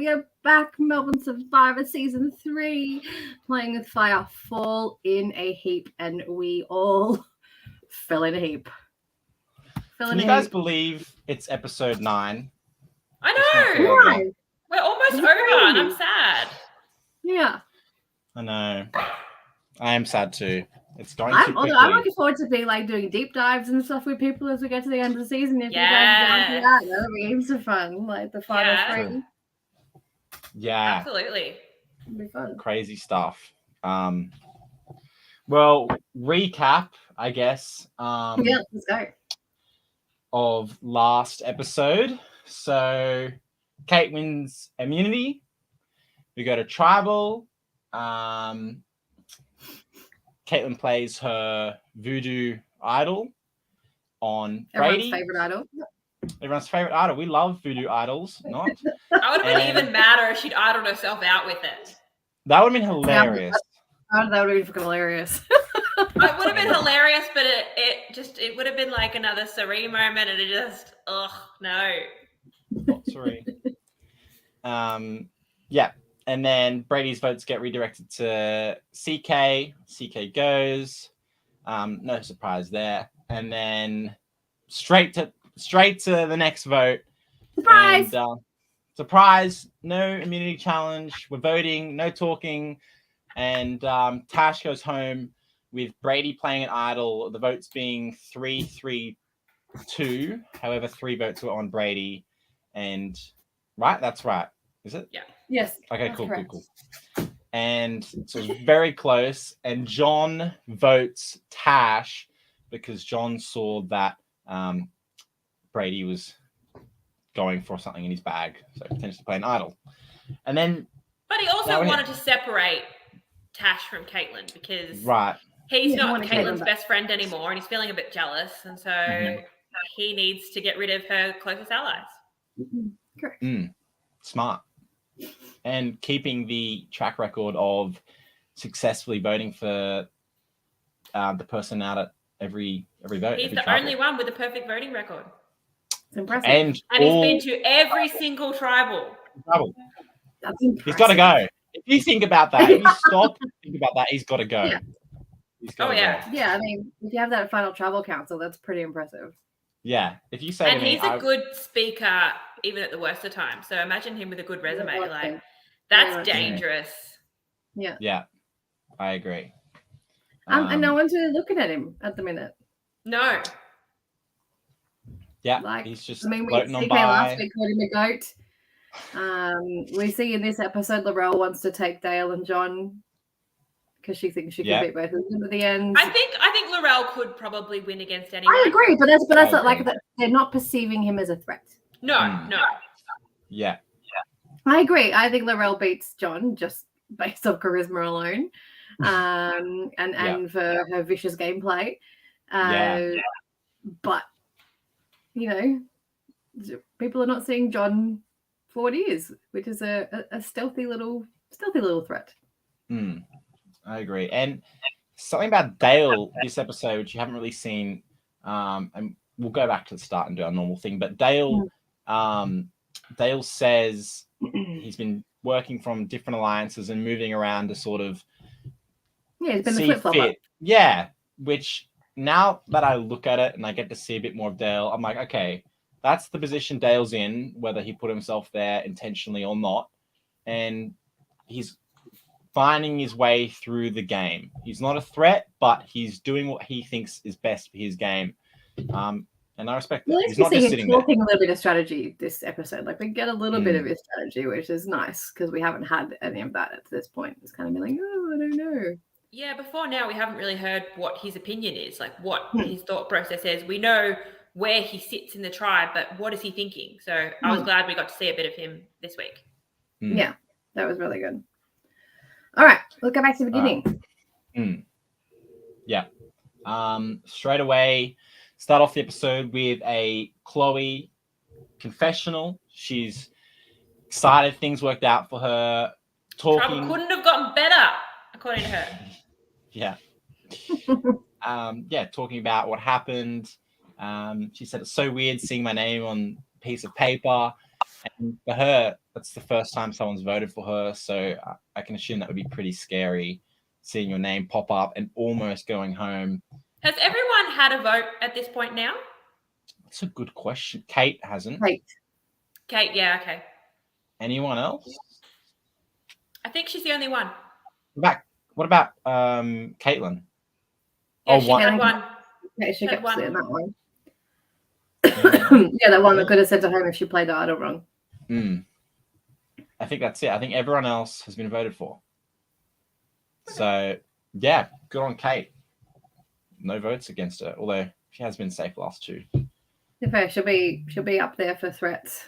We are back, Melbourne Survivor Season 3, playing with fire, fall in a heap, and we all fell in a heap. Can you guys believe it's episode 9? I know! No. We're almost over, and I'm sad. Yeah. I know. I am sad too. It's going too quickly. I'm looking forward to being like doing deep dives and stuff with people as we get to the end of the season. If you guys are down for that, that'll be heaps of fun. Like the final 3. Yeah. Absolutely. It'll be fun. Crazy stuff. Well, recap, I guess. Yeah, let's go. Of last episode. So Kate wins immunity. We go to tribal. Caitlin plays her voodoo idol on Brady. Everyone's favorite idol. Everyone's favorite idol. We love voodoo idols, not? I would have been even madder if she'd idled herself out with it. That would have been hilarious. That would have been fucking hilarious. It would have been hilarious, but it would have been like another Serene moment, and it just, no. Not Serene. Yeah. And then Brady's votes get redirected to CK. CK goes. No surprise there. And then straight to the next vote. Surprise! And, surprise! No immunity challenge. We're voting. No talking. And Tash goes home with Brady playing an idol. The votes being 3-3-2. However, 3 votes were on Brady. And right, that's right. Is it? Yeah. Yes. Okay, cool. And so it's very close. And John votes Tash because John saw that Brady was going for something in his bag, so potentially play an idol. And then, but he also wanted to separate Tash from Caitlin because he's not Caitlin's best friend anymore, and he's feeling a bit jealous, and so he needs to get rid of her closest allies. Correct. Smart. And keeping the track record of successfully voting for the person out at every vote. He's the only one with a perfect voting record. It's impressive. And he's been to every single tribal. That's impressive. He's got to go. If you think about that, if you stop and think about that, he's got to go. Yeah. Go. Yeah, I mean, if you have that final tribal council, that's pretty impressive. Yeah. If you say and he's a good speaker even at the worst of times. So imagine him with a good resume. Like that's dangerous. Yeah. Yeah. I agree. And no one's really looking at him at the minute. No. Yeah, he's just we floating on CK by. last week called him a goat. We see in this episode Laurel wants to take Dale and John because she thinks she can beat both of them at the end. I think Laurel could probably win against anyone. I agree, but that's not like that. They're not perceiving him as a threat. No. Yeah. I agree. I think Laurel beats John just based on charisma alone, and for her vicious gameplay. But you know, people are not seeing John for what he is, which is a stealthy little threat. I agree. And something about Dale this episode, which you haven't really seen, and we'll go back to the start and do our normal thing. But Dale says he's been working from different alliances and moving around to sort of he's been the flip-flopper. Yeah, which now that I look at it and I get to see a bit more of Dale, I'm like, okay, that's the position Dale's in, whether he put himself there intentionally or not. And he's finding his way through the game. He's not a threat, but he's doing what he thinks is best for his game. And I respect that. He's not just sitting there. Talking a little bit of strategy this episode. Like we get a little bit of his strategy, which is nice because we haven't had any of that at this point. It's kind of been like, oh, I don't know. Yeah, before now we haven't really heard what his opinion is, like what his thought process is. We know where he sits in the tribe, but what is he thinking? So I was glad we got to see a bit of him this week. Yeah, that was really good. All right, we'll go back to the beginning. Yeah. Straight away, start off the episode with a Chloe confessional. She's excited things worked out for her. Trouble couldn't have gotten better, according to her. Yeah. Talking about what happened. She said, it's so weird seeing my name on a piece of paper. And for her, that's the first time someone's voted for her. So I can assume that would be pretty scary, seeing your name pop up and almost going home. Has everyone had a vote at this point now? That's a good question. Kate hasn't. Kate, yeah, okay. Anyone else? I think she's the only one. What about Caitlin? Yeah, she had one. Yeah, she got in that one. Yeah, that one that could have sent her home if she played the idol wrong. I think that's it. I think everyone else has been voted for. So, yeah, good on Kate. No votes against her, although she has been safe last two. Fair, she'll be up there for threats.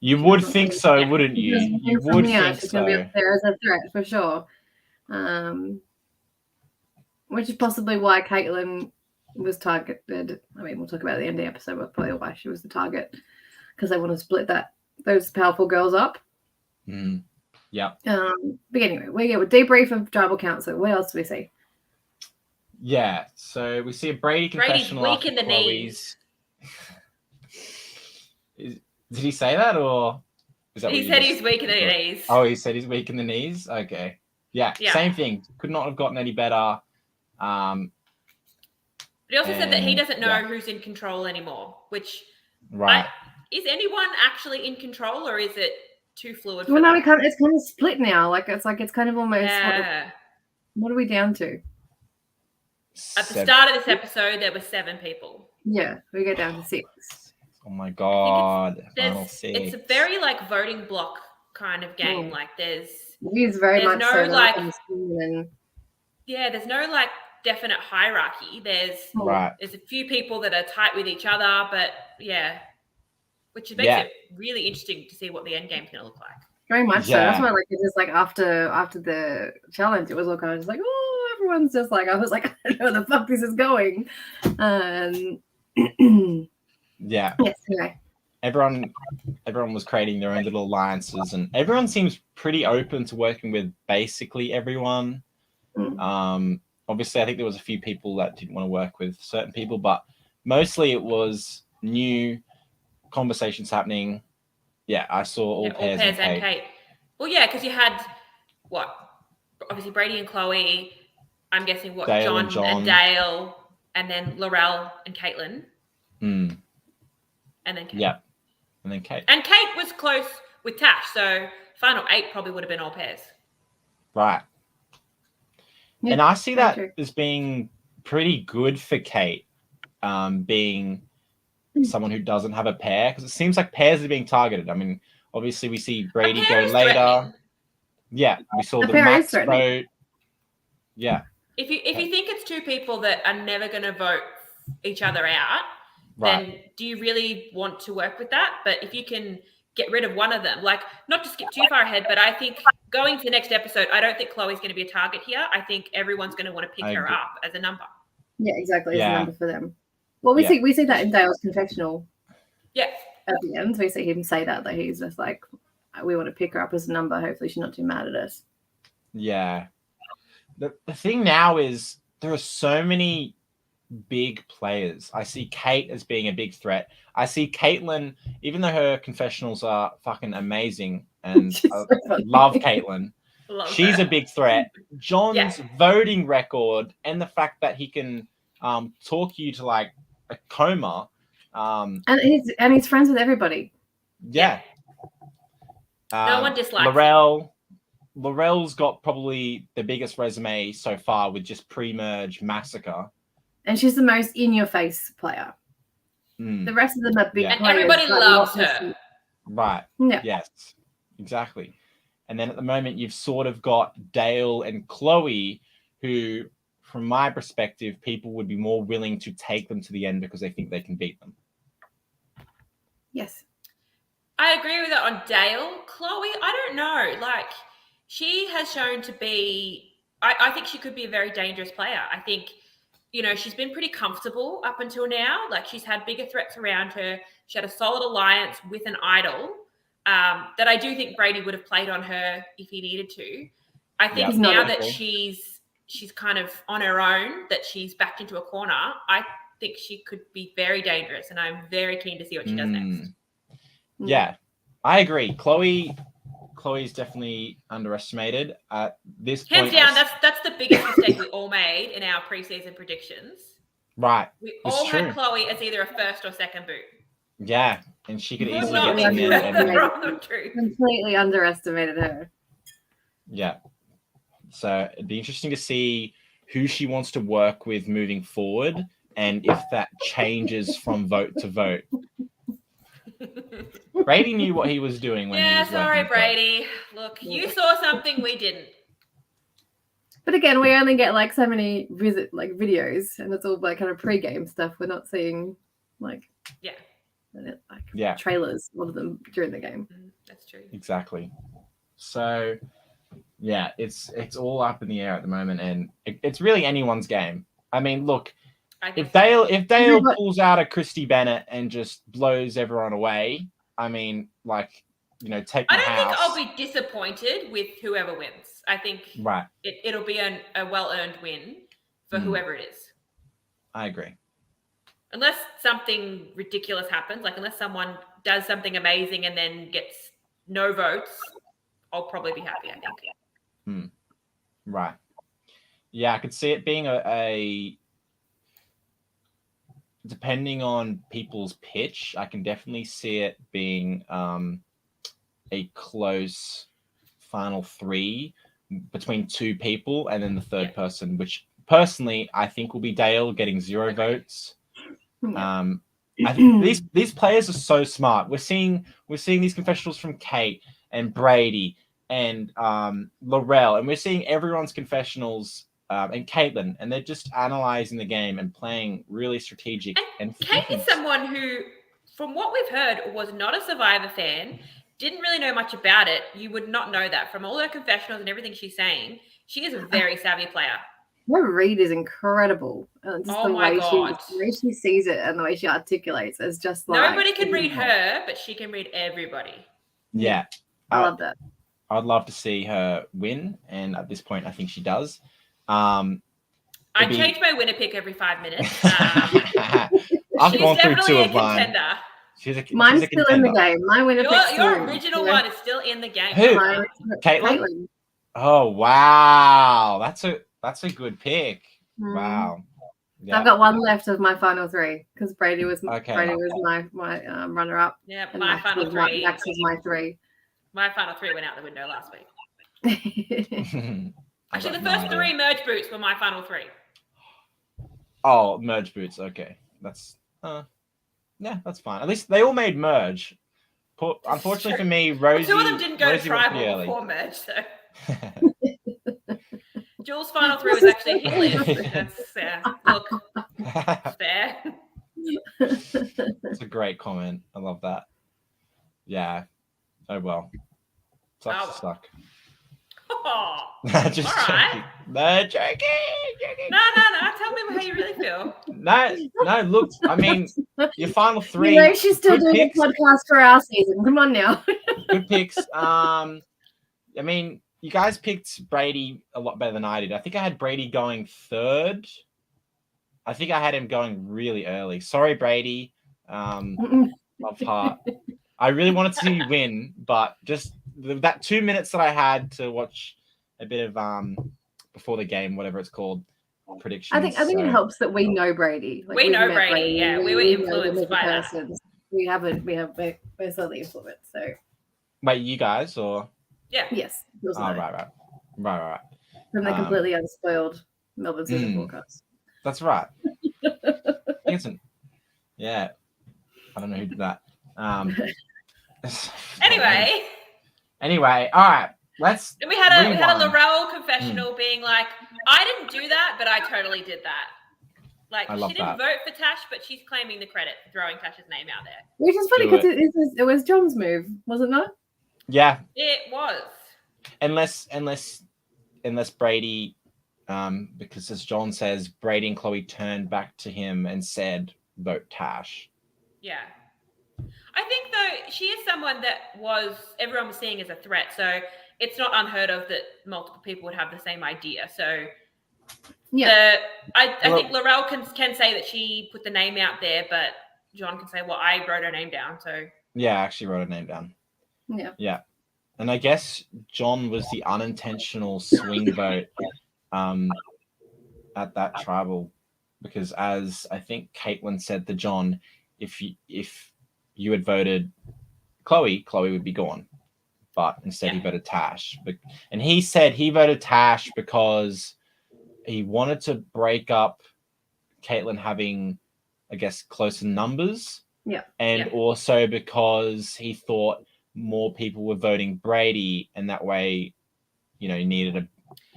You would think so, wouldn't you? You would think she's so. Gonna be up there as a threat for sure. Which is possibly why Caitlin was targeted. I mean, we'll talk about it at the end of the episode, but probably why she was the target, because they want to split those powerful girls up. Yeah. But anyway, we get a debrief of tribal council. What else do we see? Yeah, so we see a Brady confessional. Brady's weak in the knees. Did he say that, or is that? He said he's weak in the knees. Oh, he said he's weak in the knees. Okay. Yeah. Same thing. Could not have gotten any better. But he also said that he doesn't know who's in control anymore. Which, is anyone actually in control, or is it too fluid? Well, no, it's kind of split now. It's kind of almost. What are we down to? At the start of this episode, there were 7 people. Yeah, we go down to 6. Oh my god! It's a very voting block kind of game. There's much no so there's no definite hierarchy. There's a few people that are tight with each other, but which makes it really interesting to see what the end game's going to look like. Very much so. That's why it's just after the challenge, it was all kind of just everyone's just I was I don't know where the fuck this is going. Yeah. Yes, anyway. Everyone was creating their own little alliances, and everyone seems pretty open to working with basically everyone. Obviously, I think there was a few people that didn't want to work with certain people, but mostly it was new conversations happening. Yeah, I saw all pairs and Kate. Well, yeah, because you had obviously Brady and Chloe. I'm guessing Dale John and Dale, and then Laurel and Caitlin. And then Kate. Yeah. And then Kate. And Kate was close with Tash, so final 8 probably would have been all pairs. Right. Yeah, and I see that as being pretty good for Kate, being someone who doesn't have a pair, because it seems like pairs are being targeted. I mean, obviously we see Brady go later. Yeah, we saw the Max vote. Yeah. If you think it's 2 people that are never going to vote each other out, then do you really want to work with that? But if you can get rid of one of them, not to skip too far ahead, but I think going to the next episode, I don't think Chloe's going to be a target here. I think everyone's going to want to pick her up as a number. Yeah, exactly. As a number for them. Well, we see that in Dale's confessional. Yeah. At the end, we see him say that he's just we want to pick her up as a number. Hopefully she's not too mad at us. Yeah. The thing now is there are so many big players. I see Kate as being a big threat. I see Caitlin, even though her confessionals are fucking amazing, and I love Caitlin. She's a big threat. John's voting record and the fact that he can talk you to a coma. And he's friends with everybody. Yeah. No one dislikes Laurel's got probably the biggest resume so far with just pre-merge massacre. And she's the most in-your-face player. The rest of them are big players. And everybody loves her. Right. Yeah. Yes, exactly. And then at the moment, you've sort of got Dale and Chloe, who, from my perspective, people would be more willing to take them to the end because they think they can beat them. Yes. I agree with that on Dale. Chloe, I don't know. She has shown to be... I think she could be a very dangerous player. I think... she's been pretty comfortable up until now. She's had bigger threats around her. She had a solid alliance with an idol that I do think Brady would have played on her if he needed to. I think now that she's kind of on her own, that she's backed into a corner, I think she could be very dangerous, and I'm very keen to see what she does next. Yeah. I agree. Chloe's definitely underestimated at this point. Hands down, that's the biggest mistake we all made in our preseason predictions. Right. We all had Chloe as either a first or second boot. Yeah, and she could easily not get be completely underestimated her. Yeah. So it'd be interesting to see who she wants to work with moving forward and if that changes from vote to vote. Brady knew what he was doing when he was sorry, Brady. Look, you saw something we didn't. But again, we only get like so many videos, and it's all like kind of pre-game stuff. We're not seeing trailers, a lot of them during the game. That's true. Exactly. So yeah, it's all up in the air at the moment, and it's really anyone's game. I mean, look, if Dale pulls out a Christy Bennett and just blows everyone away, I mean, like, take. I don't think I'll be disappointed with whoever wins. I think it'll be a well-earned win for whoever it is. I agree. Unless something ridiculous happens, like unless someone does something amazing and then gets no votes, I'll probably be happy, I think. Right. Yeah, I could see it being a depending on people's pitch, I can definitely see it being a close final three between two people and then the third person, which personally I think will be Dale getting 0 votes. I think these players are so smart. We're seeing these confessionals from Kate and Brady and Laurel, and we're seeing everyone's confessionals and Caitlin, and they're just analyzing the game and playing really strategic. And Kate is someone who, from what we've heard, was not a Survivor fan, didn't really know much about it. You would not know that from all her confessionals and everything she's saying. She is a very savvy player. Her read is incredible. Just the way she sees it and the way she articulates is just like... Nobody can read her, but she can read everybody. Yeah. I love that. I'd love to see her win, and at this point, I think she does. I change my winner pick every 5 minutes. I've gone through 2 of mine. Mine's still in the game. My winner pick. Your original one is still in the game. Who? Caitlin? Oh wow, that's a good pick. Wow. Yeah. I've got one left of my final 3 because Brady was my runner up. Yeah, my final 3. Max was my 3. My final 3 went out the window last week. Actually, the first 3 merge boots were my final 3. Oh, merge boots. Okay, that's that's fine. At least they all made merge. Unfortunately for me, Rosie. 2 of them didn't go to tribal before merge, so. Jules' final 3 was actually Heap. That's fair. Look, fair. That's a great comment. I love that. Yeah. Oh well. Sucks to suck. Oh, just all right. No, joking. No. Tell me how you really feel. No. Look, I mean, your final 3. You know she's still doing a podcast for our season. Come on now. Good picks. I mean, you guys picked Brady a lot better than I did. I think I had Brady going 3rd. I think I had him going really early. Sorry, Brady. Love heart. I really wanted to see you win, but just that 2 minutes that I had to watch a bit of before the game, whatever it's called, predictions. I think it helps that we know Brady. Like, we know Brady. Yeah, we were influenced by that. We're slowly influenced. So, wait, you guys or? Yeah. Yes. Right. From the completely unspoiled Melbourne Survivor forecast. That's right. Yeah. I don't know who did that. Anyway, all right. We had a Laurel confessional being like, I didn't do that, but I totally did that. Like, she didn't vote for Tash, but she's claiming the credit for throwing Tash's name out there. Which is funny because it was John's move, was it not? Yeah. It was. Unless Brady, because as John says, Brady and Chloe turned back to him and said, vote Tash. Yeah. I think, though, she is someone that everyone was seeing as a threat. So it's not unheard of that multiple people would have the same idea. So I think Laurel can say that she put the name out there, but John can say, well, I wrote her name down. So yeah, I actually wrote her name down. Yeah. Yeah. And I guess John was the unintentional swing vote at that tribal, because as I think Caitlin said to John, if you had voted Chloe would be gone. But instead he voted Tash. And he said he voted Tash because he wanted to break up Caitlin having, I guess, closer numbers. Yeah. And also because he thought more people were voting Brady, and that way, you needed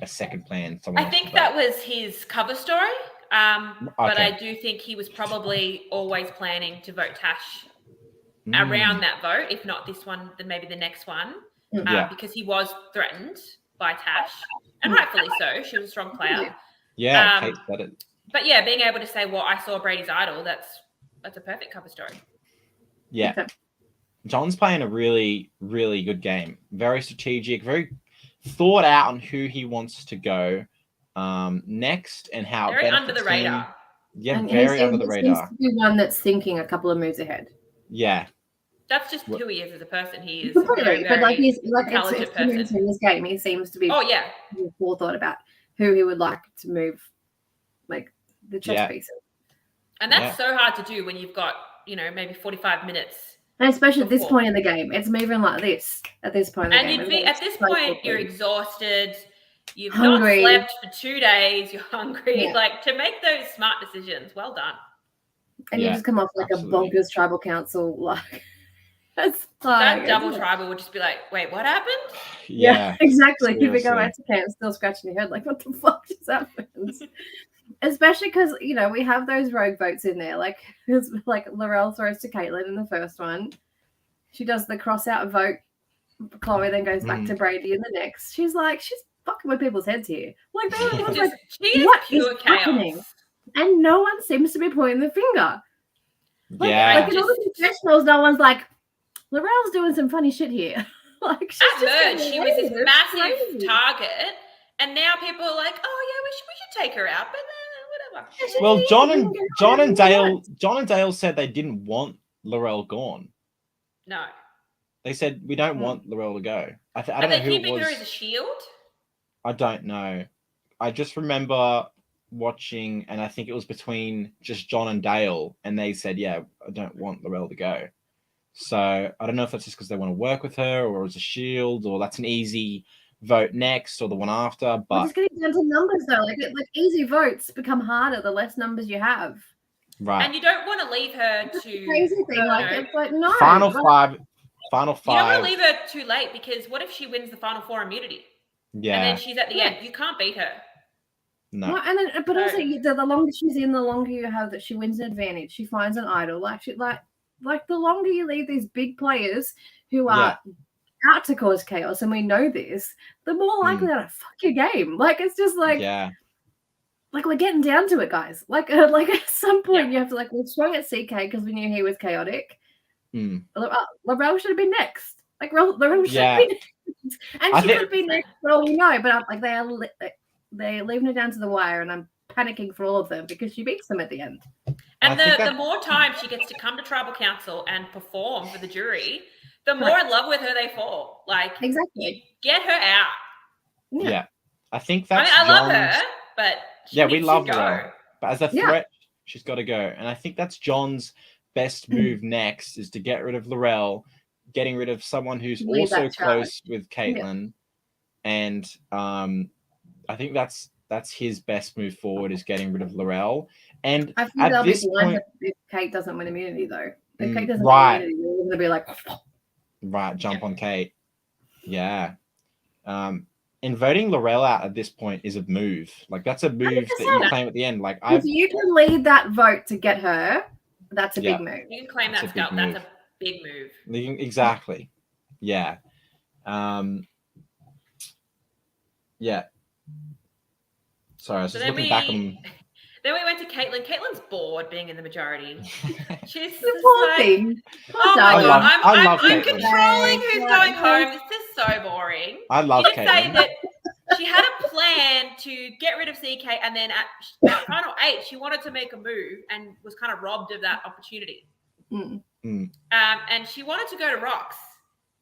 a second plan. I think that was his cover story. But I do think he was probably always planning to vote Tash around that vote. If not this one, then maybe the next one. Because he was threatened by Tash, and rightfully so. She was a strong player. Yeah, Kate said it. But yeah, being able to say, well, I saw Brady's idol, that's a perfect cover story. Yeah. Okay. John's playing a really, really good game. Very strategic, very thought out on who he wants to go next and how very under the radar. Yeah, and very under the radar. Seems to be one that's thinking a couple of moves ahead. Yeah. That's just who he is as a person. He is completely, but like he's like it's in this game. He seems to be forethought about who he would like to move, like the chess pieces. And that's so hard to do when you've got maybe 45 minutes. And especially at this point in the game, it's moving like this at this point in the game. And you'd be at this point, you're exhausted. You've not slept for 2 days. You're hungry. Yeah. Like to make those smart decisions. Well done. And you just come off like a bonkers tribal council like. That double tribal would just be like, wait, what happened? Yeah, exactly. You'd be going back to camp, still scratching your head, like, what the fuck just happened? Especially because we have those rogue votes in there. Like, it's like Laurel throws to Caitlin in the first one. She does the cross out vote. Chloe then goes back to Brady in the next. She's fucking with people's heads here. Like, what is happening? And no one seems to be pointing the finger. Like in all the professionals, no one's like, Laurel's doing some funny shit here. Like at merge, she was this massive target, and now people are like, "Oh yeah, we should take her out," but whatever. Well, John and Dale said they didn't want Laurel gone. No, they said we don't want Laurel to go. I don't know who it was. Are they keeping her as a shield? I don't know. I just remember watching, and I think it was between just John and Dale, and they said, "Yeah, I don't want Laurel to go." So I don't know if that's just because they want to work with her, or as a shield, or that's an easy vote next, or the one after. But it's getting down to numbers though. Like easy votes become harder the less numbers you have. Right. And you don't want to leave her to crazy thing. It's like no. Final five. You don't want to leave her too late because what if she wins the final four immunity? Yeah. And then she's at the end. You can't beat her. No. And then, but also the longer she's in, the longer you have that she wins an advantage. She finds an idol. Like the longer you leave these big players who are out to cause chaos, and we know this, the more likely they're to fuck your game. Like it's just like, like we're getting down to it, guys. Like at some point you have to we swung at CK because we knew he was chaotic. Laurel should have been next. Like Laurel should have been next, and she could be next for all we know. But they're leaving it down to the wire, and I'm panicking for all of them because she beats them at the end. And the more time she gets to come to tribal council and perform for the jury, the more in love with her they fall. Like, exactly, get her out. Yeah. I think that's. I love her, but we love her. But as a threat, she's got to go. And I think that's John's best move next is to get rid of Laurel, getting rid of someone who's also close with Caitlin, and I think that's his best move forward is getting rid of Laurel. And I think at this point, if Kate doesn't win immunity, though, if Kate doesn't win immunity, we're going to be like, jump on Kate. Yeah. And voting Laurel out at this point is a move. Like that's a move 100%. That you claim at the end. Like if you can lead that vote to get her, that's a big move. You can claim that scalp. That's a big move. Exactly. Yeah. Yeah. Sorry, I was just looking back on. Then we went to Caitlin. Caitlin's bored being in the majority. She's the poor thing. Oh my god, I'm controlling who's going home. This is so boring. I love Caitlin. Say that she had a plan to get rid of CK, and then at final 8, she wanted to make a move and was kind of robbed of that opportunity. And she wanted to go to Rocks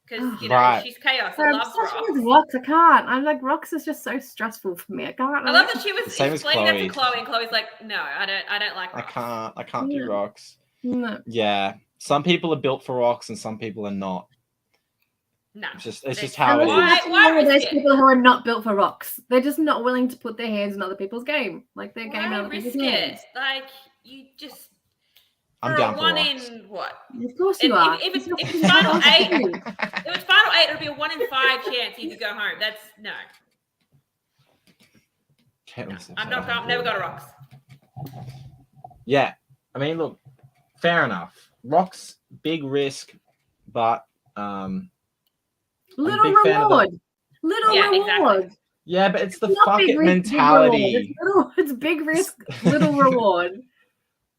because you know she's chaos. I love rocks. With rocks. I can't. I'm like rocks is just so stressful for me. I can't. I love that she was explaining that to Chloe, and Chloe's like, "No, I don't like rocks. I can't do rocks." No. Yeah, some people are built for rocks, and some people are not. No, it's just how it is. Why those people who are not built for rocks? They're just not willing to put their hands in other people's game, like their game in other people's games. Like you just. I'm down for rocks. In what? Of course you are. If it's final 8, if it's final 8, it'll be a 1 in 5 chance you could go home. That's no. I'm never got a rocks. Yeah, I mean, look, fair enough. Rocks, big risk, but little reward. Little reward. Exactly. Yeah, but it's the fuck it mentality. It's big risk, little reward.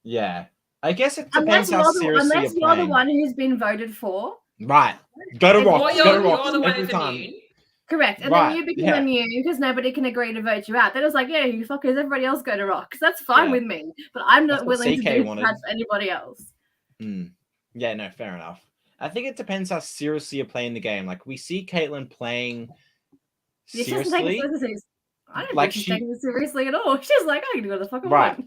Yeah. I guess it depends how seriously you're playing. Unless you're the one who's been voted for. Right. Go to rocks. You're the one every who's time. immune. Correct. And then you become immune because nobody can agree to vote you out. Then it's like, yeah, you fuckers, everybody else go to rocks. That's fine with me. But I'm not willing to do that for anybody else. Yeah, no, fair enough. I think it depends how seriously you're playing the game. Like, we see Caitlin playing seriously. I don't think she's taking it seriously at all. She's like, I can do what the fuck I want.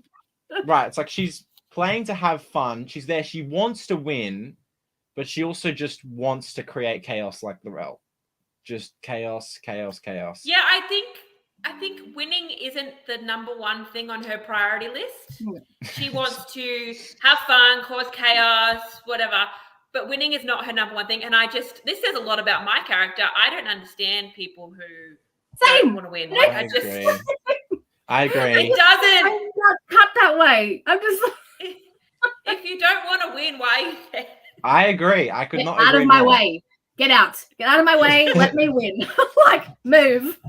Right. It's like she's playing to have fun. She's there. She wants to win, but she also just wants to create chaos like Lorel. Just chaos. Yeah, I think winning isn't the number one thing on her priority list. She wants to have fun, cause chaos, whatever. But winning is not her number one thing. And this says a lot about my character. I don't understand people who don't want to win. Like, I agree. It doesn't. I'm not cut that way. I'm just. If you don't want to win, why are you there? I agree. I could not agree out of my way. Get out. Get out of my way. Let me win. Like, move.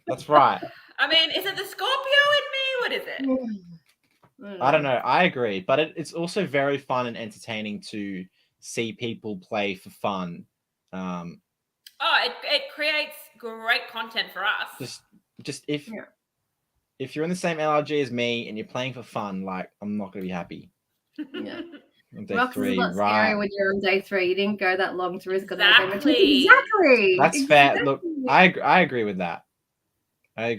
That's right. I mean, is it the Scorpio in me? What is it? I don't know. I agree. But it's also very fun and entertaining to see people play for fun. It creates great content for us. Just if you're in the same LRG as me and you're playing for fun, like, I'm not going to be happy. Yeah. On day Rocks 3, is a lot scary when you're on day 3. You didn't go that long to risk it. Exactly. That's fair. Look, I agree with that. Look,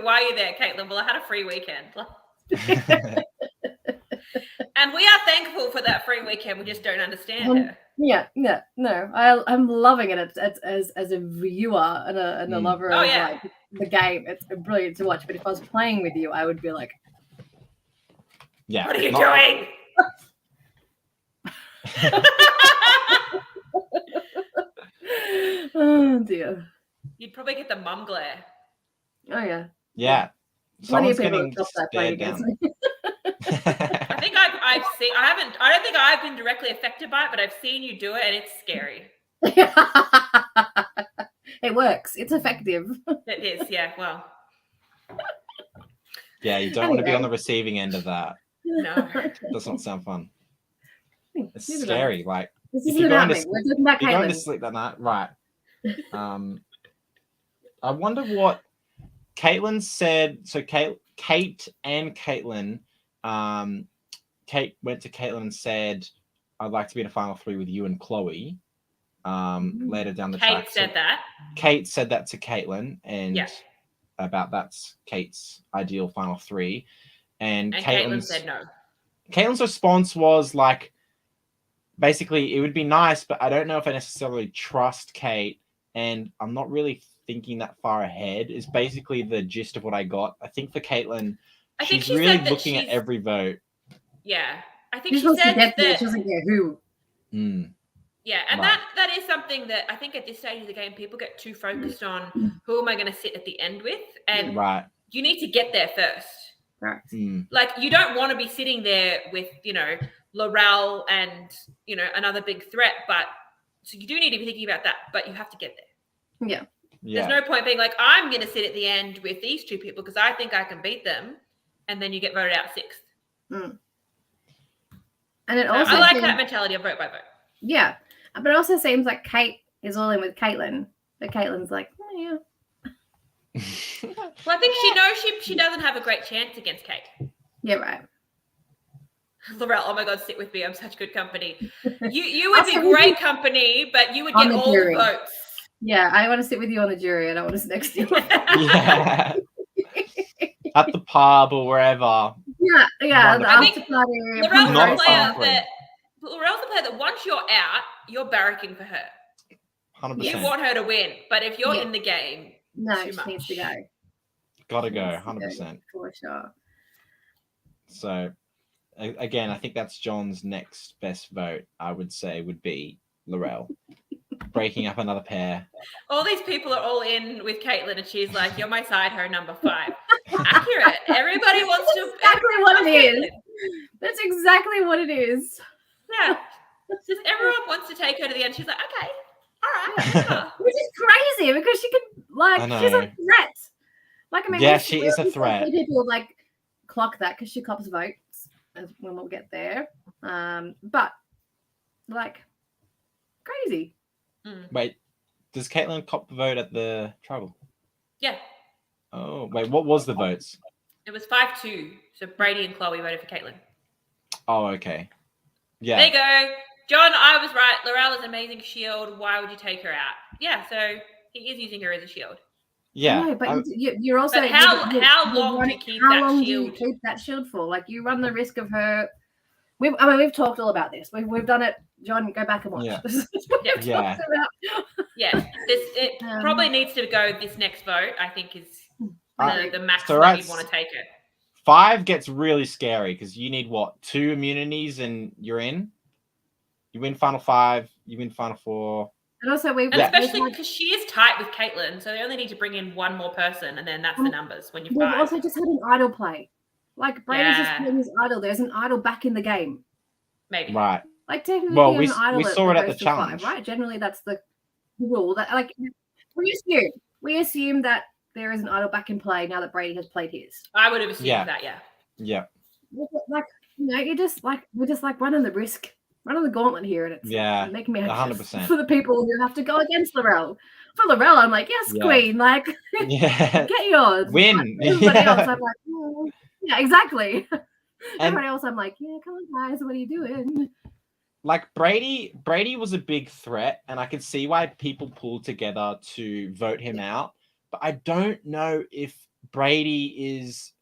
why are you there, Caitlin? Well, I had a free weekend. And we are thankful for that free weekend. We just don't understand her. Yeah, no. I'm loving it as a viewer and a lover of like the game. It's brilliant to watch. But if I was playing with you, I would be like, yeah. What are you doing? Oh dear. You'd probably get the mum glare. Oh yeah. Yeah. Someone's getting stared down. I think I've seen. I don't think I've been directly affected by it, but I've seen you do it, and it's scary. It works. It's effective. It is. Yeah. Well. Yeah, you don't want to be on the receiving end of that. No, does not sound fun. It's scary. Like, this is about me. We're talking about Caitlin. You're going to sleep that night, right? I wonder what Caitlin said. So Kate and Caitlin. Kate went to Caitlin and said, "I'd like to be in a final 3 with you and Chloe." Later down the track, Kate said that to Caitlin, and about that's Kate's ideal final 3. And Caitlin said no. Caitlin's response was like, basically, it would be nice, but I don't know if I necessarily trust Kate, and I'm not really thinking that far ahead, is basically the gist of what I got. I think for Caitlin, she's really looking at every vote. Yeah. I think she said that she doesn't get who. Yeah, and that is something that I think at this stage of the game, people get too focused on who am I going to sit at the end with, and you need to get there first. Right. Like, you don't want to be sitting there with, Laurel and, another big threat, but so you do need to be thinking about that, but you have to get there. Yeah. There's no point being like, I'm going to sit at the end with these 2 people because I think I can beat them, and then you get voted out 6th. And it also I like that mentality of vote by vote. Yeah. But it also seems like Kate is all in with Caitlin. But Caitlin's like, oh, yeah. Well, I think she knows she doesn't have a great chance against Kate. Yeah, right. Laurel, oh my God, sit with me. I'm such good company. You would be great company, but you would get all the votes. Yeah, I want to sit with you on the jury. I don't want to sit next to you. Yeah. At the pub or wherever. Yeah. I think Laurel's the player that once you're out, you're barracking for her. 100%. You want her to win, but if you're in the game, no, she needs to go. Gotta go, 100%. For sure. So, again, I think that's John's next best vote, I would say, would be Laurel. Breaking up another pair. All these people are all in with Caitlin, and she's like, "You're my side hoe number 5." Accurate. Everybody wants to. Exactly what it is. That's exactly what it is. Yeah. Just everyone wants to take her to the end. She's like, "Okay, all right." Which is crazy because she could she's a threat. Like, I mean, yeah, she is a threat. People clock that because she cops votes when we'll get there. But crazy. Wait, does Caitlin cop the vote at the tribal? Yeah. Oh, wait, what was the votes? It was 5-2. So Brady and Chloe voted for Caitlin. Oh, okay. Yeah. There you go. John, I was right. Laurel is an amazing shield. Why would you take her out? Yeah, so he is using her as a shield. Yeah. No, but you're also. But how long do you keep that shield? How long do you keep that shield for? Like, you run the risk of her. We've talked all about this. We've done it. John, go back and watch. Yeah. Yeah. It probably needs to go. This next vote, I think, is the maximum you want to take it. 5 gets really scary because you need 2 immunities and you're in. You win final 5. You win final 4. And also, especially because she is tight with Caitlin, so they only need to bring in one more person, and then that's the numbers when you're 5. We've also just had an idle play. Like, Brady's just playing his idol. There's an idol back in the game. Maybe. Right. Like, technically, we saw it at the challenge, 5, right? Generally, that's the rule. That we assume that there is an idol back in play now that Brady has played his. I would have assumed that. Yeah. Like, we're just running the risk. Running the gauntlet here, and it's making me anxious 100% for the people who have to go against Laurel. For Laurel, I'm like, yes, queen, like, get yours. Win. Everybody else, I'm like, yeah, exactly. Everybody else, I'm like, yeah, come on, guys, what are you doing? Like, Brady was a big threat, and I can see why people pulled together to vote him out. But I don't know if Brady is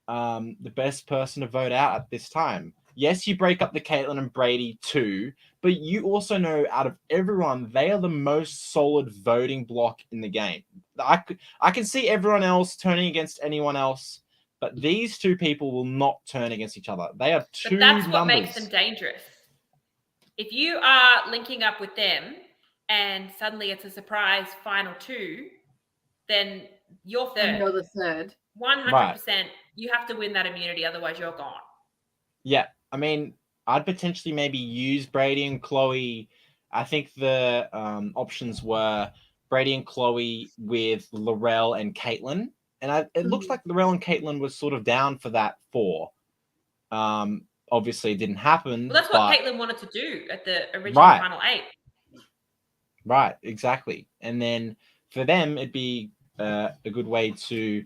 the best person to vote out at this time. Yes, you break up the Caitlin and Brady too, but you also know out of everyone, they are the most solid voting block in the game. I can see everyone else turning against anyone else, but these 2 people will not turn against each other. They are 2 numbers. But that's what makes them dangerous. If you are linking up with them and suddenly it's a surprise final 2, then you're third. And you're the third. 100%. Right. You have to win that immunity, otherwise you're gone. Yeah. I mean, I'd potentially maybe use Brady and Chloe. I think the options were Brady and Chloe with Laurel and Caitlin. And it looks like Laurel and Caitlin was sort of down for that 4. Obviously, it didn't happen. Well, that's what Caitlin wanted to do at the original final 8. Right, exactly. And then for them, it'd be a good way to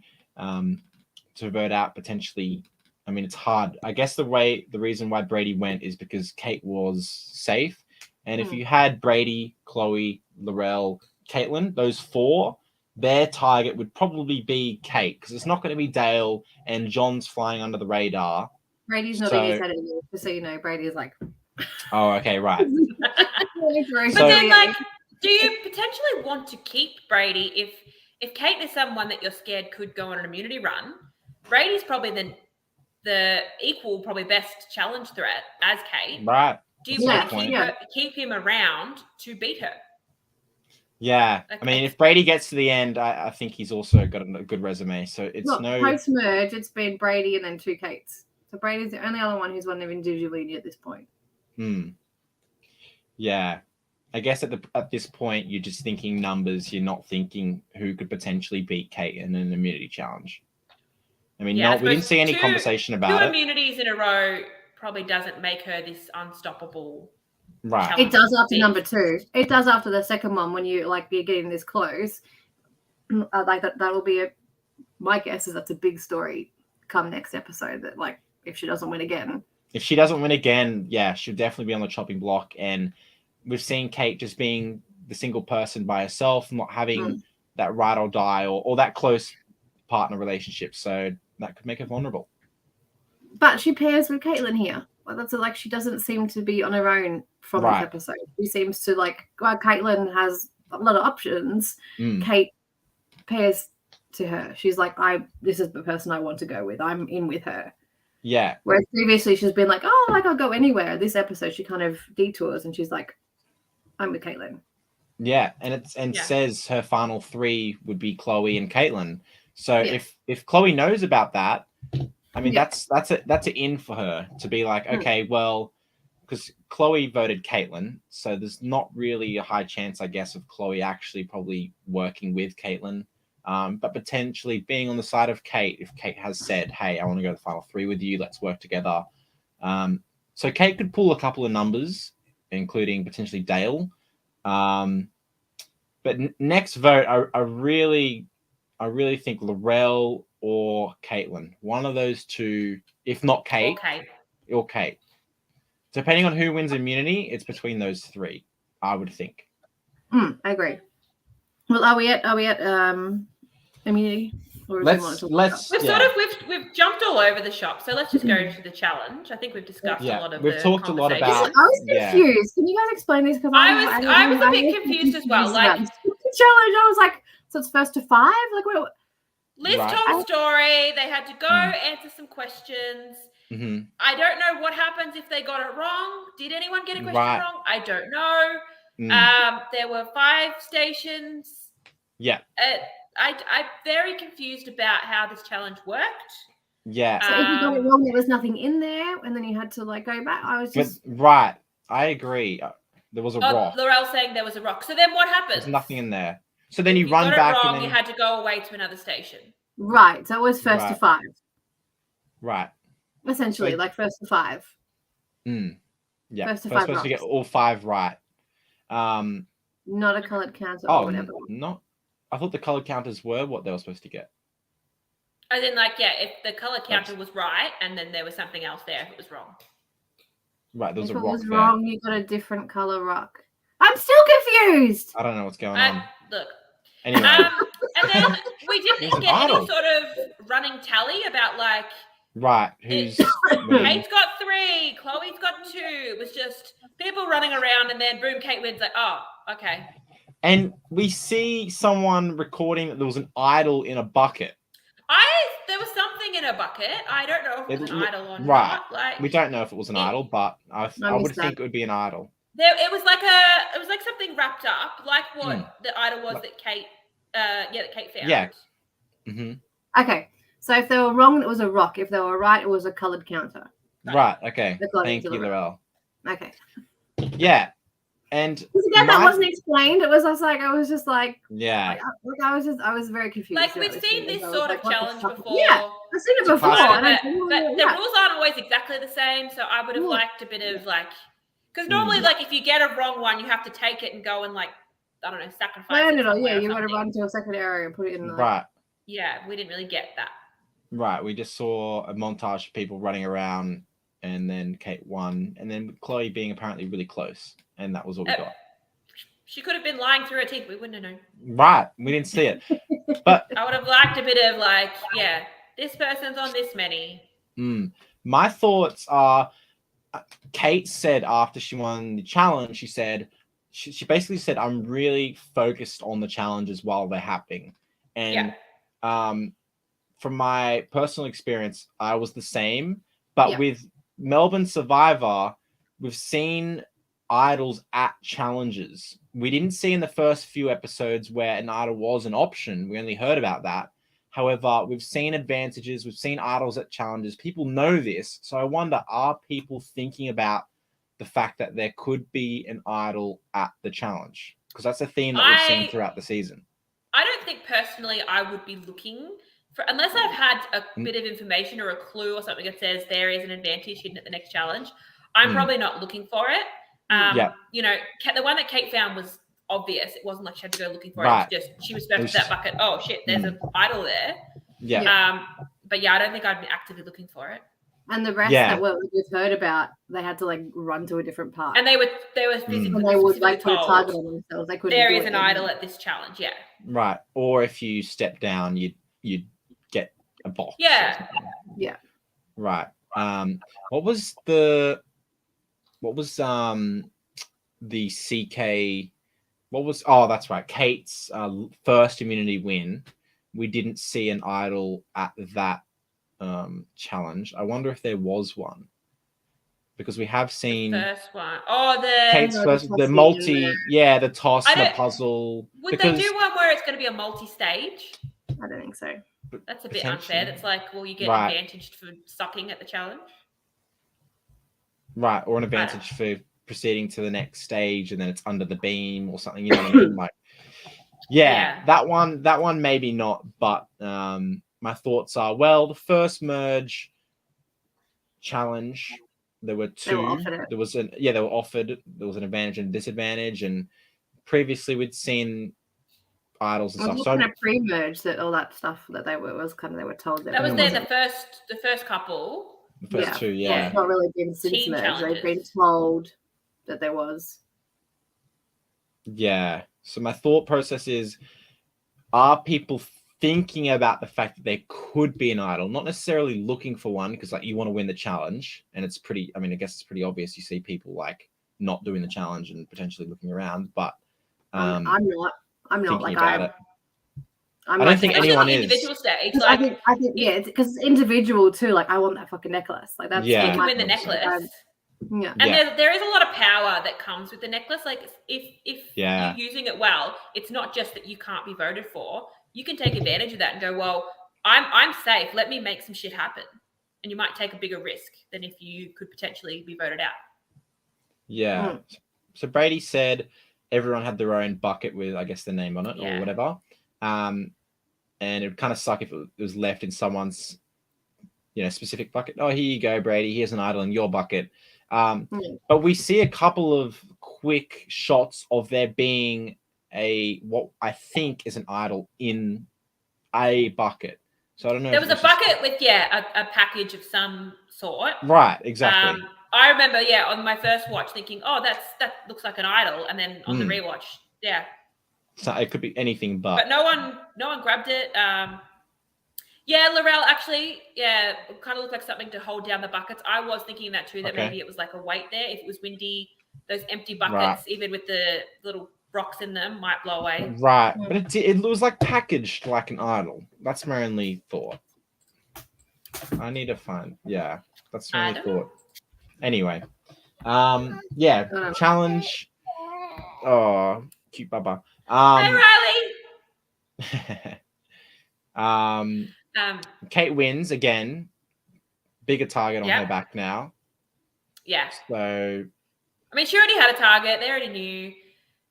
vote out potentially. I mean, it's hard. I guess the reason why Brady went is because Kate was safe. And if you had Brady, Chloe, Laurel, Caitlin, those 4, their target would probably be Kate, because it's not going to be Dale and John's flying under the radar. Brady's not in his head anymore, just so you know. Brady is like... Oh, okay, right. But then, like, do you potentially want to keep Brady if Kate is someone that you're scared could go on an immunity run? Brady's probably the equal, probably best challenge threat as Kate. Right. Do you want to keep him around to beat her? Yeah. Okay. I mean, if Brady gets to the end, I think he's also got a good resume. So it's post-merge, it's been Brady and then 2 Kates. So Brady's the only other one who's won an individually at this point. Yeah. I guess at this point, you're just thinking numbers. You're not thinking who could potentially beat Kate in an immunity challenge. I mean, we didn't see any conversation about it. 2 immunities in a row probably doesn't make her this unstoppable. Right. It does after number 2. It does after the second one when you're getting this close. Like that'll be my guess is that's a big story come next episode that, like, if she doesn't win again, if she doesn't win again, she'll definitely be on the chopping block. And we've seen Kate just being the single person by herself, not having that ride or die or that close partner relationship. So that could make her vulnerable. But she pairs with Caitlin here. That's like she doesn't seem to be on her own from this episode. She seems to Caitlin has a lot of options. Kate pairs to her. She's like, this is the person I want to go with. I'm in with her. Yeah. Whereas previously she's been like, I'll go anywhere. This episode she kind of detours and she's like, I'm with Caitlin. Yeah, and says her final 3 would be Chloe and Caitlin. So if Chloe knows about that, I mean that's an in for her to be like, okay, well, because Chloe voted Caitlin, so there's not really a high chance, I guess, of Chloe actually probably working with Caitlin. But potentially being on the side of Kate, if Kate has said, hey, I want to go to the final 3 with you, let's work together. So Kate could pull a couple of numbers, including potentially Dale. But next vote, I really think Laurel or Caitlin. One of those two, if not Kate. Or Kate. Depending on who wins immunity, it's between those 3, I would think. I agree. Well, are we at immunity? Or we've jumped all over the shop, so let's just go to the challenge. I think we've discussed a lot of. We've talked a lot about. I was confused. Can you guys explain this? Because I was a bit confused as well. Like the challenge, I was like, so it's first to 5. Like, what? Liz told a story. They had to go answer some questions. I don't know what happens if they got it wrong. Did anyone get a question wrong? I don't know. There were 5 stations. Yeah. I'm very confused about how this challenge worked. Yeah. So if you got it wrong, there was nothing in there, and then you had to go back. I was just right. I agree. There was a rock. Laurel's saying there was a rock. So then what happens? There's nothing in there. So then you run back. Wrong, and then... you had to go away to another station. Right. So it was first to 5. Right. Essentially, first to 5. Yeah. First to 5 supposed to get all 5 right. Not a coloured counter or whatever. Not. I thought the colour counters were what they were supposed to get. As in, if the colour counter was right, and then there was something else there if it was wrong. Right, there was if a rock there. If it was wrong, you got a different colour rock. I'm still confused! I don't know what's going on. Look. Anyway. And then we didn't get any sort of running tally about, Right, who's... Kate's got 3, Chloe's got 2. It was just people running around, and then boom, Kate wins. Okay. And we see someone recording that there was an idol in a bucket. There was something in a bucket. I don't know if it was an idol or not. Right. We don't know if it was an idol, but I would think it would be an idol. It was like something wrapped up, like what the idol was that Kate found. Yeah. Okay. So if they were wrong, it was a rock. If they were right, it was a coloured counter. Right. Okay. Thank you, Laurel. Okay. Yeah. And again, that wasn't explained. It was just I was just like, yeah. I was very confused. We've seen this sort of challenge before. Yeah, I've seen it before. But the rules aren't always exactly the same. So I would have liked a bit of because normally if you get a wrong one, you have to take it and go and I don't know, sacrifice it. Yeah, you got to run to a second area and put it in. Right. Yeah, we didn't really get that. Right, we just saw a montage of people running around, and then Kate won, and then Chloe being apparently really close. And that was all we got. She could have been lying through her teeth. We wouldn't have known. Right. We didn't see it. But I would have liked a bit of this person's on this many. My thoughts are, Kate said after she won the challenge, she said, she basically said, I'm really focused on the challenges while they're happening. And from my personal experience, I was the same. But with Melbourne Survivor, we've seen idols at challenges. We didn't see in the first few episodes where an idol was an option. We only heard about that. However, we've seen advantages. We've seen idols at challenges. People know this. So I wonder, are people thinking about the fact that there could be an idol at the challenge? Because that's a theme that we've seen throughout the season. I don't think personally I would be looking for, unless I've had a bit of information or a clue or something that says there is an advantage hidden at the next challenge. I'm probably not looking for it. You know, the one that Kate found was obvious. It wasn't like she had to go looking for it. It was just she was supposed to that bucket. Oh shit, there's an idol there. Yeah. But yeah, I don't think I'd be actively looking for it. And the rest that we've heard about, they had to like run to a different part. And they were physically and they would like put a told, target on themselves. They couldn't. There is an idol at this challenge, yeah. Right. Or if you step down, you'd get a box. Yeah. Yeah. Right. What was the CK? What was? Oh, that's right. Kate's first immunity win. We didn't see an idol at that challenge. I wonder if there was one, because we have seen the first one. Oh, Kate's first, the multi, the toss and the puzzle. Would they do one where it's going to be a multi-stage? I don't think so. That's a bit unfair. That's like, well, you get advantaged for sucking at the challenge. Right, or an advantage for proceeding to the next stage, and then it's under the beam or something. You know what I mean? Like, that one maybe not. But my thoughts are, well, the first merge challenge, there were two. There was they were offered. There was an advantage and disadvantage, and previously we'd seen idols and stuff. So kind of pre-merge that all that stuff that they were told that was there the first couple. The first two, It's not really been since merge. They've been told that there was. Yeah. So my thought process is, are people thinking about the fact that there could be an idol, not necessarily looking for one, because like you want to win the challenge, and it's pretty, I mean, I guess it's pretty obvious. You see people like not doing the challenge and potentially looking around, but I'm not like I don't think anyone is. Individual stage, like, I think because it's individual too. Like, I want that fucking necklace. Like, that's you can win the necklace. And there is a lot of power that comes with the necklace. Like, if you're using it well, it's not just that you can't be voted for. You can take advantage of that and go, well, I'm safe. Let me make some shit happen. And you might take a bigger risk than if you could potentially be voted out. Yeah. So Brady said everyone had their own bucket with, I guess, the name on it or whatever. And it would kind of suck if it was left in someone's, specific bucket. Oh, here you go, Brady. Here's an idol in your bucket. But we see a couple of quick shots of there being what I think is an idol in a bucket. So I don't know. There was a bucket with a package of some sort. Right, exactly. I remember, on my first watch thinking, oh, that looks like an idol, and then on the rewatch, So it could be anything but no one grabbed it. Laurel actually, it kind of looked like something to hold down the buckets. I was thinking that too, that maybe it was like a weight there. If it was windy, those empty buckets, even with the little rocks in them, might blow away. Right, but it was like packaged like an idol. That's my only thought. I need to find. Yeah, that's my only thought. Anyway, challenge. Oh, cute Bubba. Hi, Riley. Kate wins again. Bigger target on her back now. Yeah. So, I mean, she already had a target. They already knew.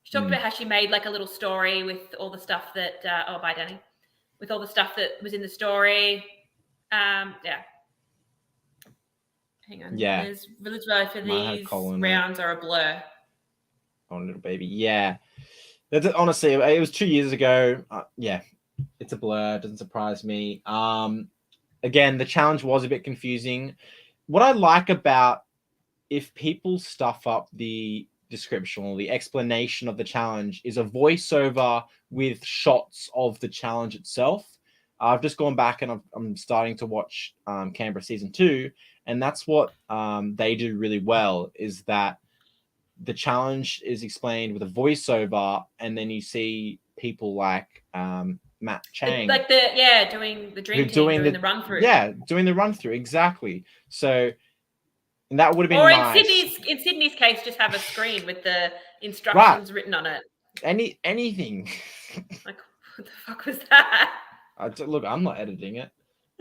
She talked about how she made like a little story with all the stuff that. Bye, Dani. With all the stuff that was in the story. Hang on. Yeah. There's Village Road for these rounds are a blur. Oh, little baby. Yeah. Honestly, it was 2 years ago. It's a blur. It doesn't surprise me. Again, the challenge was a bit confusing. What I like about if people stuff up the description or the explanation of the challenge is a voiceover with shots of the challenge itself. I've just gone back and I'm starting to watch Canberra season 2, and that's what they do really well, is that the challenge is explained with a voiceover, and then you see people like Matt Chang, like doing the dream team, doing the run through. Yeah, doing the run through, exactly. So and that would have been nice. Or in Sydney's case, just have a screen with the instructions written on it. Anything. Like, what the fuck was that? Look, I'm not editing it.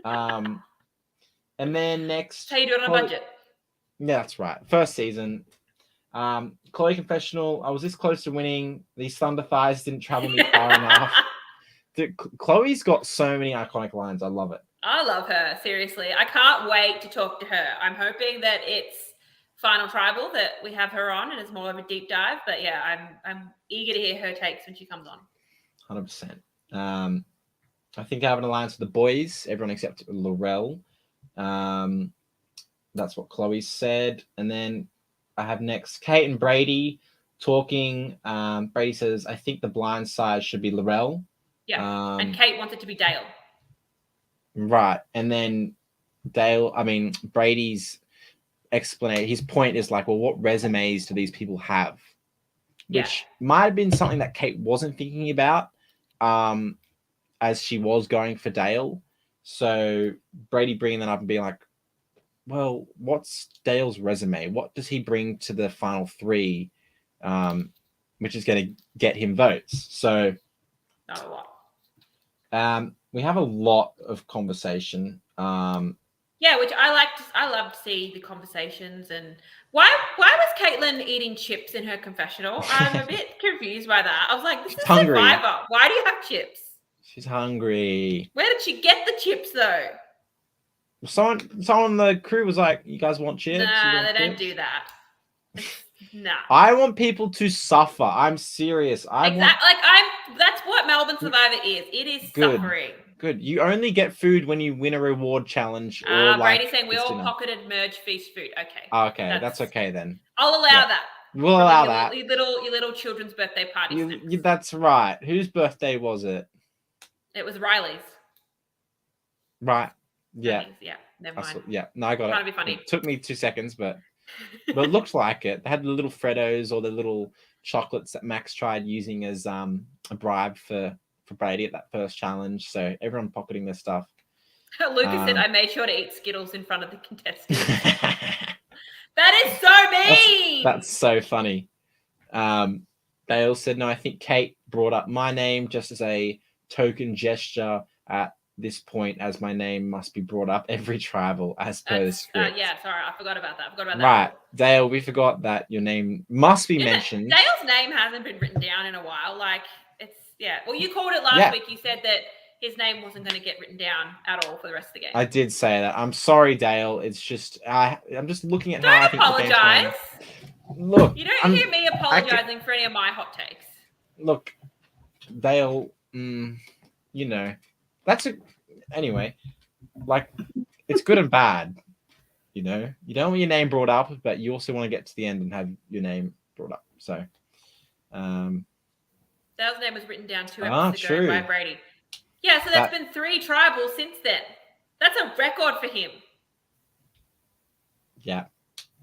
And then next, how you doing on a budget? Yeah, that's right. First season. Chloe confessional. I was this close to winning. These thunder thighs didn't travel me far enough. Chloe's got so many iconic lines. I love it. I love her. Seriously, I can't wait to talk to her. I'm hoping that it's Final Tribal that we have her on, and it's more of a deep dive. But I'm eager to hear her takes when she comes on. 100%. I think I have an alliance with the boys. Everyone except Laurel. That's what Chloe said. And then I have next Kate and Brady talking. Brady says, I think the blind side should be Laurel. Yeah. And Kate wants it to be Dale. Right. And then Brady's explanation, his point is like, well, what resumes do these people have? Which might have been something that Kate wasn't thinking about as she was going for Dale. So Brady bringing that up and being like, well, what's Dale's resume? What does he bring to the final three, which is going to get him votes? So not a lot. We have a lot of conversation. Which I love to see the conversations. And why was Caitlin eating chips in her confessional? I'm a bit confused by that. I was like, this is hungry. Survivor. Why do you have chips? She's hungry. Where did she get the chips though? Someone on the crew was like, you guys want chips? Nah, they don't do that. Nah. I want people to suffer. I'm serious. That's what Melbourne Survivor is. It is suffering. Good. You only get food when you win a reward challenge. Brady's saying we all pocketed merge feast food. Okay. Okay, that's okay then. I'll allow that. We'll allow that. Your little children's birthday party. That's right. Whose birthday was it? It was Riley's. Right. Yeah. Never mind. No, I got it. Trying to be funny. It took me 2 seconds, but it looked like it. They had the little Freddos or the little chocolates that Max tried using as a bribe for Brady at that first challenge. So everyone pocketing their stuff. Lucas said, I made sure to eat Skittles in front of the contestants. That is so mean. That's so funny. Dale said, no, I think Kate brought up my name just as a token gesture at this point, as my name must be brought up every tribal as per the script. Sorry, I forgot about that. Right, Dale, we forgot that your name must be mentioned. Dale's name hasn't been written down in a while. Well, you called it last week. You said that his name wasn't going to get written down at all for the rest of the game. I did say that. I'm sorry, Dale. It's just I'm just looking at how I think the game's going. Look, you don't hear me apologizing for any of my hot takes. Look, Dale, anyway, like, it's good and bad, you don't want your name brought up, but you also want to get to the end and have your name brought up. So Dale's name was written down 2 episodes ago by Brady. Yeah, so there's been 3 tribals since then. That's a record for him. Yeah,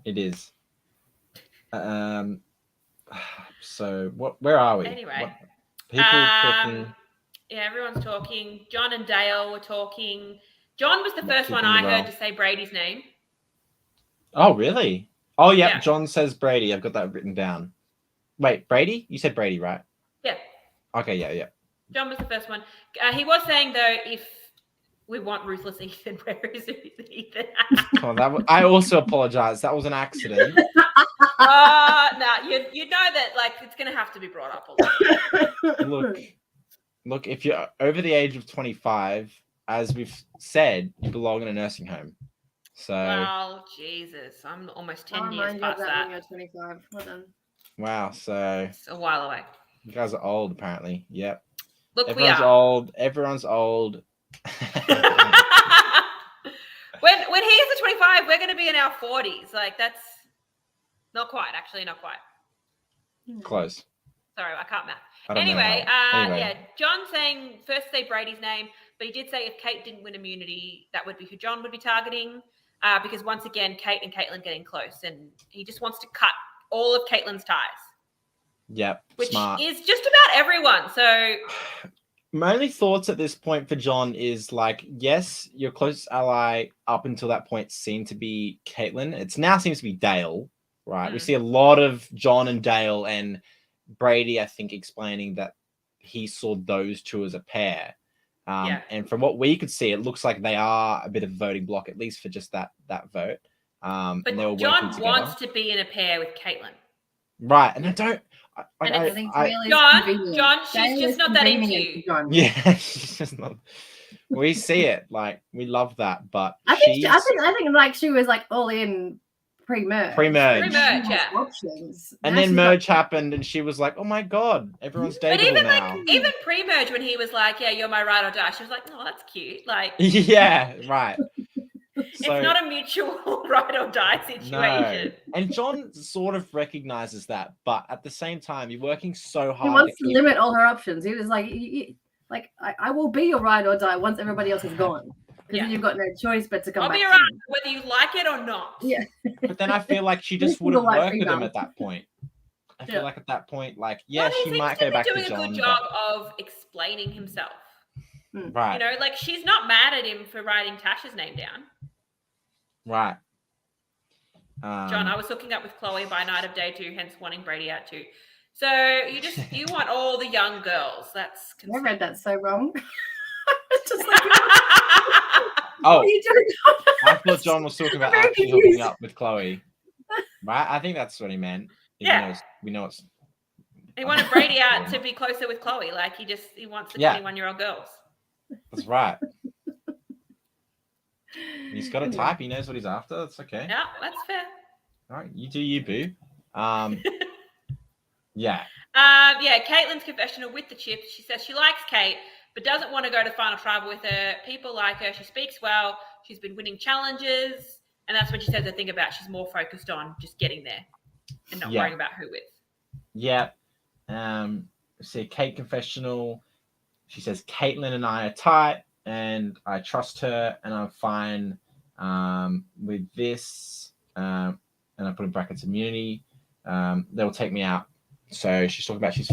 it is. So where are we? Anyway, people talking. Yeah, everyone's talking. John and Dale were talking. John was the first one I heard to say Brady's name. Oh, really? Oh, yeah. John says Brady. I've got that written down. Wait, Brady? You said Brady, right? Yeah. Okay, yeah. John was the first one. He was saying, though, if we want ruthless Ethan, where is Ethan? I also apologize. That was an accident. You know that it's going to have to be brought up a lot. Look, if you're over the age of 25, as we've said, you belong in a nursing home. So. Well, Jesus, I'm almost 10 years past that. When you're 25. Well done. Wow, so. It's a while away. You guys are old, apparently. Yep. Look, everyone's we are. Old. Everyone's old. When he gets to 25, we're going to be in our 40s. That's not quite. Actually, not quite. Close. Sorry, I can't math. Anyway. John saying first say Brady's name, but he did say if Kate didn't win immunity, that would be who John would be targeting. Because once again, Kate and Caitlin getting close, and he just wants to cut all of Caitlin's ties. Yep, which smart. is just about everyone. So my only thoughts at this point for John is yes, your closest ally up until that point seemed to be Caitlin. It now seems to be Dale, right? We see a lot of John and Dale, and Brady, I think, explaining that he saw those two as a pair. And from what we could see, it looks like they are a bit of a voting block, at least for just that vote. But John wants to be in a pair with Caitlin. Right. And I don't... John, she's just not that into you. Yeah, she's just not... We see it. We love that, but I think she was all in pre-merge. Yeah. Options. And then merge happened, and she was like, "Oh my god, everyone's dateable now." Even pre-merge, when he was like, "Yeah, you're my ride or die," she was like, "Oh, that's cute." Yeah, right. It's not a mutual ride or die situation. No. And John sort of recognizes that, but at the same time, you're working so hard. He wants to limit all her options. He was like, I will be your ride or die once everybody else is gone. Because you've got no choice but to come back. I'll be around whether you like it or not. Yeah. But then I feel like she just wouldn't work with him at that point. I feel like at that point, like, she might go back to John. He's doing a good job of explaining himself. Right. You know, like, she's not mad at him for writing Tash's name down. Right. John, I was hooking up with Chloe by night of day 2, hence wanting Brady out too. So you want all the young girls. That's I read that so wrong. Just like, what are you doing? I thought John was talking about actually hooking up with Chloe. Right? I think that's what he meant. We know it's. He wanted Brady out to be closer with Chloe. Like, he wants the 21-year-old girls. That's right. He's got a type. He knows what he's after. That's okay. Yeah, that's fair. All right, you do you, boo. Yeah. Caitlin's confessional with the chips. She says she likes Kate, but doesn't want to go to final tribal with her. People like her. She speaks well. She's been winning challenges. And that's when she says the thing about she's more focused on just getting there and not worrying about who with. Yeah. See, Kate confessional. She says, Caitlin and I are tight, and I trust her, and I'm fine with this. And I put in brackets immunity. They'll take me out. So she's talking about she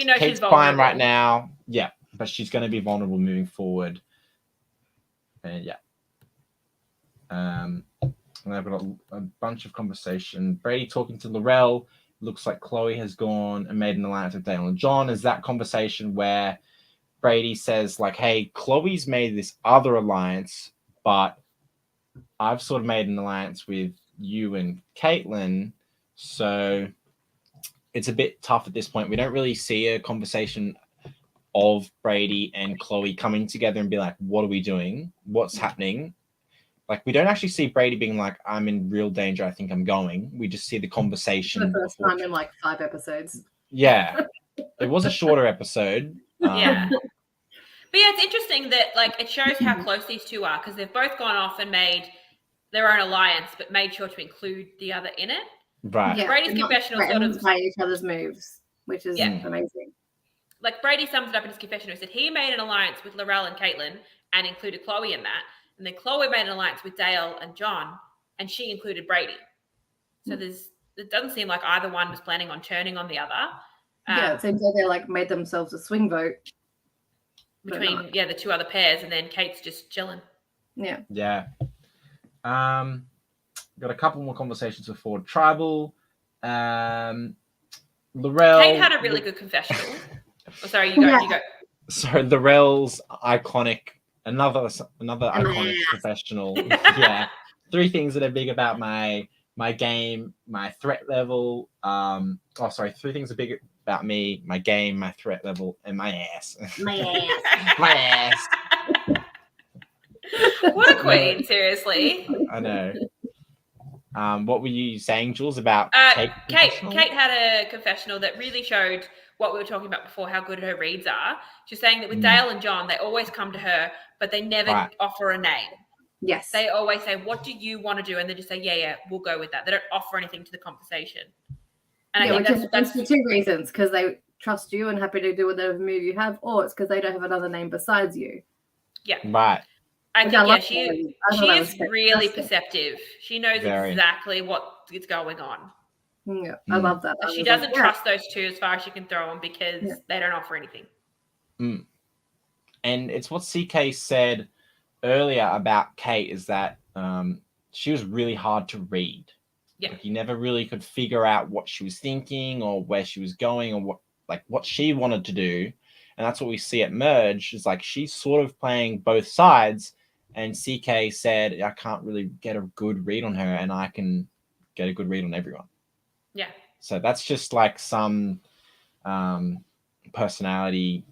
knows Kate's she's vulnerable. Fine right now. Yeah, but she's going to be vulnerable moving forward. And and I've got a bunch of conversation. Brady talking to Laurel. Looks like Chloe has gone and made an alliance with Dale and John. Is that conversation where Brady says, like, hey, Chloe's made this other alliance, but I've sort of made an alliance with you and Caitlin. So it's a bit tough at this point. We don't really see a conversation of Brady and Chloe coming together and be like, what are we doing? What's happening? Like, we don't actually see Brady being like, I'm in real danger. I think I'm going. We just see the conversation. The first time in like 5 episodes. Yeah. It was a shorter episode. Yeah. But it's interesting that, like, it shows how close these two are, because they've both gone off and made their own alliance, but made sure to include the other in it. Right. Yeah, Brady's confessional sort of by each other's moves, which is amazing. Like, Brady sums it up in his confessional. He said he made an alliance with Laurel and Caitlin and included Chloe in that. And then Chloe made an alliance with Dale and John, and she included Brady. So it doesn't seem like either one was planning on turning on the other. It seems like they like made themselves a swing vote between the two other pairs, and then Kate's just chilling. Yeah. Yeah. Got a couple more conversations before tribal. Laurel. Kate had a really good confessional. Sorry, you go. So Laurel's iconic. Another iconic professional. Yeah. 3 things that are big about my game, my threat level. 3 things are big about me, my game, my threat level, and my ass. My ass. My ass. What a queen, seriously. I know. What were you saying, Jules, about Kate? Kate had a confessional that really showed what we were talking about before, how good her reads are. She's saying that with Dale and John, they always come to her, but they never offer a name. Yes. They always say, what do you want to do? And they just say, yeah, we'll go with that. They don't offer anything to the conversation. And I think that's for 2 reasons, because they trust you and happy to do whatever move you have, or it's because they don't have another name besides you. Yeah. Right. I think, she is really perceptive. She knows exactly what is going on. Yeah, I love that. She doesn't trust those two as far as she can throw them because they don't offer anything. And it's what CK said earlier about Kate, is that she was really hard to read. Yeah. Like, you never really could figure out what she was thinking or where she was going or what she wanted to do. And that's what we see at Merge, is like she's sort of playing both sides. And CK said, I can't really get a good read on her, and I can get a good read on everyone. Yeah. So that's just like some personality,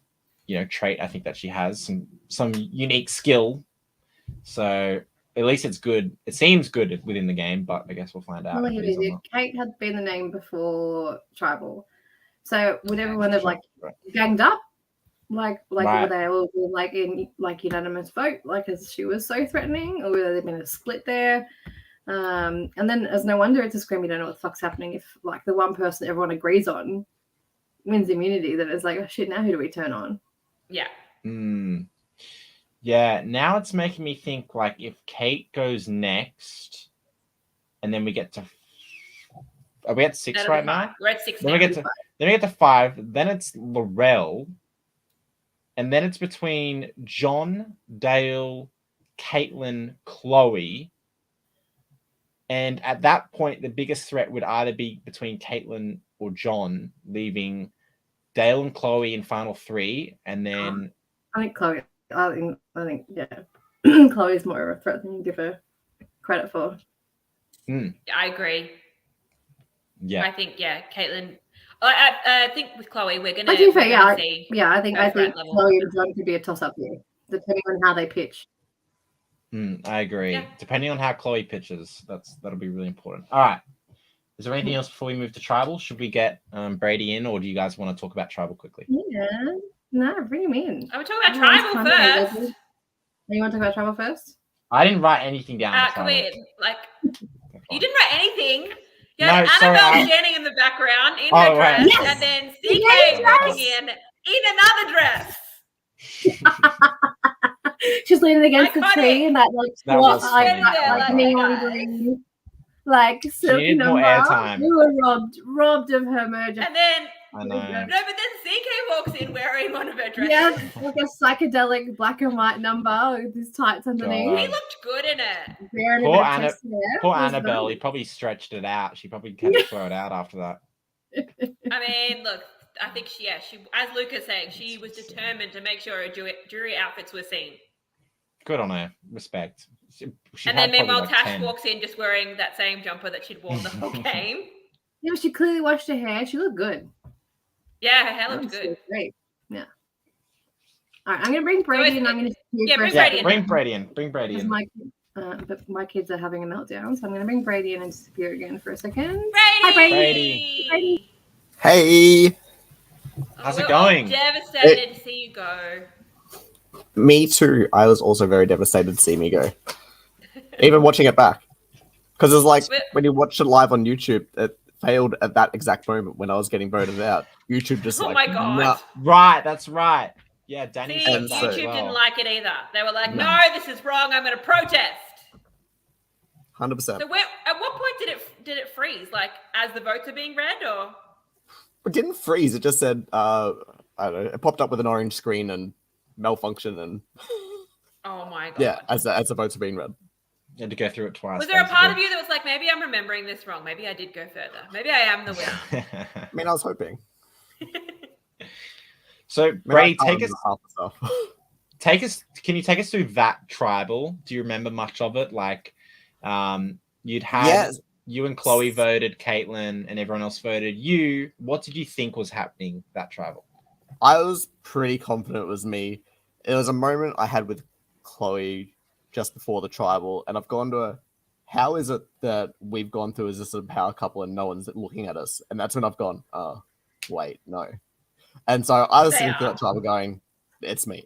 trait I think that she has, some unique skill. So at least it's good. It seems good within the game, but I guess we'll find out. Kate had been the name before Tribal. So would everyone have ganged up Like Right. were they all like in like unanimous vote, like as she was so threatening, or were there been a split there? And then as no wonder it's a scream, you don't know what the fuck's happening if like the one person everyone agrees on wins immunity, then it's like, oh shit, now who do we turn on? Yeah. Yeah, now it's making me think like if Kate goes next and then we get to are we at 6 That'll right be fine. now? We're at 6 Then now. we get to 5, then it's Laurel, and then it's between John, Dale, Caitlin, Chloe. And at that point, the biggest threat would either be between Caitlin or John, leaving Dale and Chloe in final 3, and then I think Chloe. I think yeah, Chloe's more of a threat than you give her credit for. I agree. Yeah, I think Caitlin. I think with Chloe, we're gonna. I think Chloe and John could be a toss-up here, depending on how they pitch. I agree. Yeah. Depending on how Chloe pitches, that'll be really important. All right. Is there anything else before we move to tribal? Should we get Brady in, or do you guys want to talk about tribal quickly? Yeah, no, bring him in. I would talk about tribal first. You want to talk about tribal first? I didn't write anything down. Can we you didn't write anything? You No, had Annabelle standing in the background in her dress, and then CK walking in another dress. She's leaning against the tree in that neon green, silky number. We were robbed of her merger. And then but then CK walks in wearing one of her dresses. Yeah, like a psychedelic black and white number with his tights underneath. He looked good in it. Poor Annabelle, he probably stretched it out. She probably had to throw it out after that. I mean, look, I think she, as Luca's saying, she was determined to make sure her jury outfits were seen. Good on her. Respect. And then meanwhile, Tash walks in just wearing that same jumper that she'd worn the whole game. Yeah, she clearly washed her hair. She looked good. Yeah, her hair looked good. Great. Yeah. All right, I'm going to bring Brady in. I'm going to bring Brady in. Bring Brady in. But my kids are having a meltdown, so I'm going to bring Brady in and disappear again for a second. Brady! Hi, Brady. Hey! How's it going? Devastated to see you go. Me too. I was also very devastated to see me go. Even watching it back. Because it's like, when you watch it live on YouTube, it failed at that exact moment when I was getting voted out. YouTube just my God. Nah. Right, that's right. Yeah, Dani said that YouTube didn't like it either. They were like, no, this is wrong. I'm going to protest. 100%. So at what point did it freeze? Like, as the votes are being read, or? It didn't freeze. It just said, I don't know, it popped up with an orange screen and malfunction and... Oh my God. Yeah, as the votes are being read. You had to go through it twice. Was there a part of you that was like, maybe I'm remembering this wrong. Maybe I did go further. Maybe I am the winner. I mean, I was hoping. So, Brady, can you take us through that tribal? Do you remember much of it? Like, you'd had you and Chloe voted Caitlin and everyone else voted you. What did you think was happening that tribal? I was pretty confident it was me. It was a moment I had with Chloe just before the tribal, and I've gone to how is it that we've gone through as this a power couple and no one's looking at us? And that's when I've gone, oh, wait, no. And so I was sitting through that tribal going, it's me.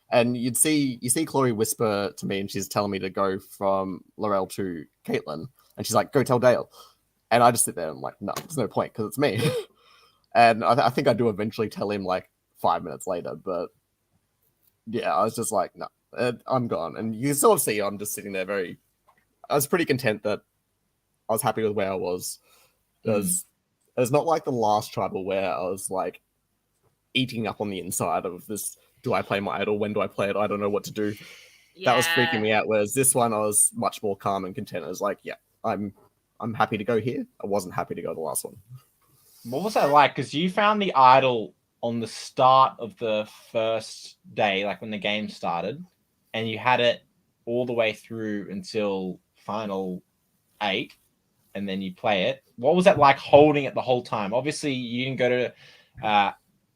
And you see Chloe whisper to me, and she's telling me to go from Laurel to Caitlin, and she's like, go tell Dale. And I just sit there and I'm like, no, there's no point because it's me. And I think I do eventually tell him like 5 minutes later, but yeah, I was just like, no, I'm gone. And you sort of see I'm just sitting there I was pretty content that I was happy with where I was. It's not like the last tribal where I was like eating up on the inside of this, do I play my idol? When do I play it? I don't know what to do. Yeah. That was freaking me out. Whereas this one, I was much more calm and content. I was like, yeah, I'm happy to go here. I wasn't happy to go the last one. What was that like? Because you found the idol on the start of the first day, like when the game started, and you had it all the way through until final 8, and then you play it. What was that like holding it the whole time? Obviously, you didn't go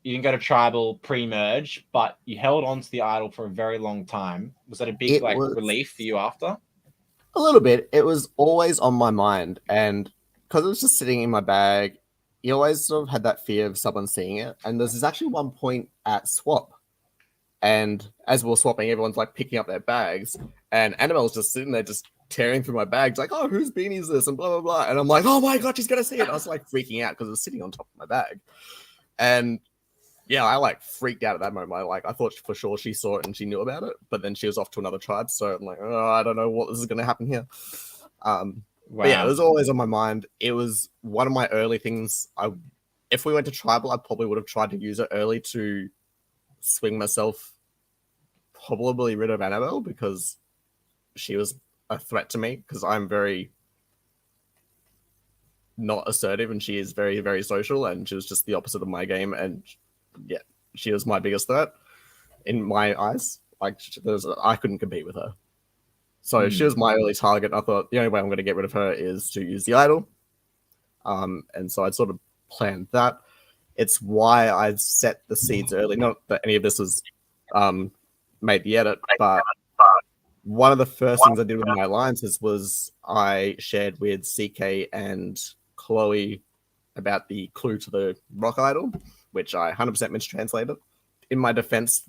to tribal pre-merge, but you held on to the idol for a very long time. Was that a big relief for you after? A little bit. It was always on my mind, and because it was just sitting in my bag, you always sort of had that fear of someone seeing it. And there's actually one point at swap And as we were swapping, everyone's like picking up their bags, and Annabelle's just sitting there, just tearing through my bags, like, "Oh, whose beanie is this?" and blah blah blah. And I'm like, "Oh my god, she's gonna see it!" I was like freaking out because it was sitting on top of my bag, and yeah, I like freaked out at that moment. I thought for sure she saw it and she knew about it, but then she was off to another tribe, so I'm like, "Oh, I don't know what is going to happen here." Wow. But yeah, it was always on my mind. It was one of my early things. If we went to tribal, I probably would have tried to use it early to swing myself probably rid of Annabelle, because she was a threat to me, because I'm very not assertive and she is very, very social, and she was just the opposite of my game, and yeah, she was my biggest threat in my eyes. Like, I couldn't compete with her. So she was my early target. I thought the only way I'm going to get rid of her is to use the idol. And so I'd sort of planned that. It's why I'd set the seeds early. Not that any of this was made the edit, but one of the first things I did with my alliances was I shared with CK and Chloe about the clue to the rock idol, which I 100% mistranslated. In my defense,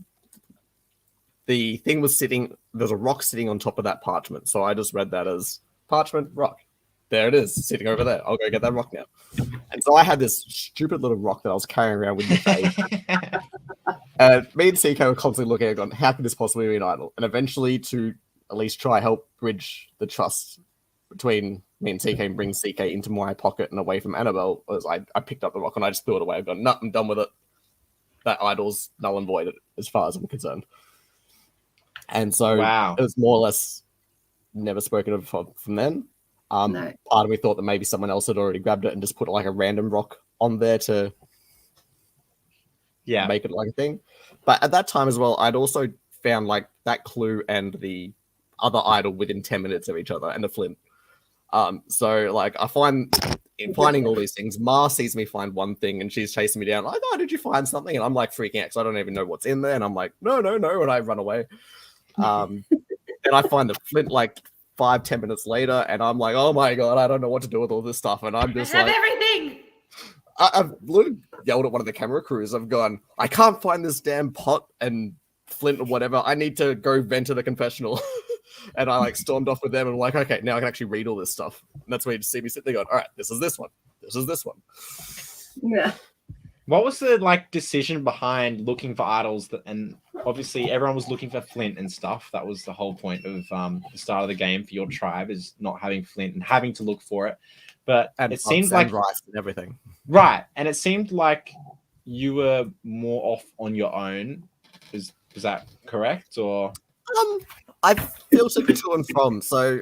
the thing was there's a rock sitting on top of that parchment. So I just read that as parchment, rock. There it is, sitting over there. I'll go get that rock now. And so I had this stupid little rock that I was carrying around with me. And me and CK were constantly looking at it going, how could this possibly be an idol? And eventually, to at least try help bridge the trust between me and CK and bring CK into my pocket and away from Annabelle, was I picked up the rock and I just threw it away. I've gone, no, I'm done with it. That idol's null and void as far as I'm concerned. And so It was more or less never spoken of from then. No. Part of me thought that maybe someone else had already grabbed it and just put like a random rock on there to make it like a thing. But at that time as well, I'd also found like that clue and the other idol within 10 minutes of each other, and the flint. So like I find in finding all these things, Ma sees me find one thing and she's chasing me down like, "Oh, did you find something?" And I'm like freaking out because I don't even know what's in there, and I'm like, no, and I run away. And I find the flint like 5-10 minutes later, and I'm like, oh my god, I don't know what to do with all this stuff. And I'm just like, everything. I've literally yelled at one of the camera crews. I've gone, I can't find this damn pot and flint or whatever. I need to go vent at a confessional. And I like stormed off with them and I'm like, okay, now I can actually read all this stuff. And that's where you just see me sitting there going, all right, this is this one. This is this one. Yeah. What was the like decision behind looking for idols? And obviously everyone was looking for flint and stuff. That was the whole point of the start of the game for your tribe, is not having flint and having to look for it. But it seemed like rice and everything. Right. And it seemed like you were more off on your own. Is that correct? Or I filtered to and from, so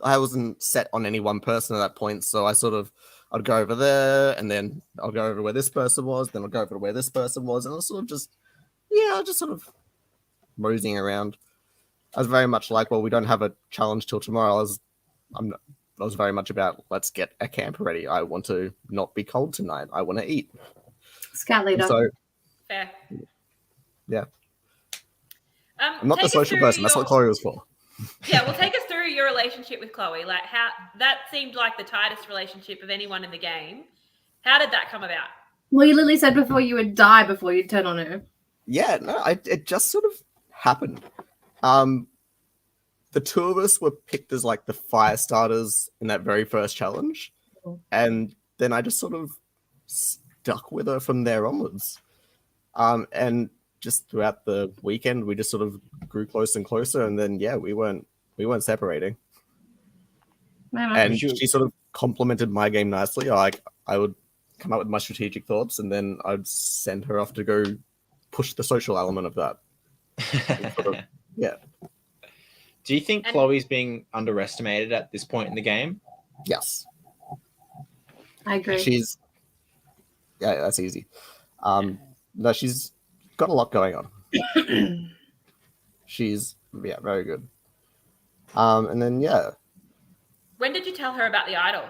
I wasn't set on any one person at that point. So I'd go over there, and then I'll go over where this person was, then I'll go over to where this person was, and I'll sort of just sort of moseying around. I was very much like, well, we don't have a challenge till tomorrow. I was very much about, let's get a camp ready. I want to not be cold tonight. I want to eat. Scout leader. So, fair. Yeah. I'm not the social person. That's what Chloe was for. Yeah, well, take us through your relationship with Chloe. Like, how that seemed like the tightest relationship of anyone in the game. How did that come about? Well, you literally said before you would die before you'd turn on her. Yeah, no, it just sort of happened. The two of us were picked as like the fire starters in that very first challenge, and then I just sort of stuck with her from there onwards. And just throughout the weekend, we just sort of grew closer and closer, and then we weren't separating. And she sort of complemented my game nicely. Like, I would come up with my strategic thoughts, and then I'd send her off to go push the social element of that. Yeah. Do you think Chloe's being underestimated at this point in the game? Yes. I agree. That's easy. No, she's got a lot going on. She's very good. And then when did you tell her about the idol?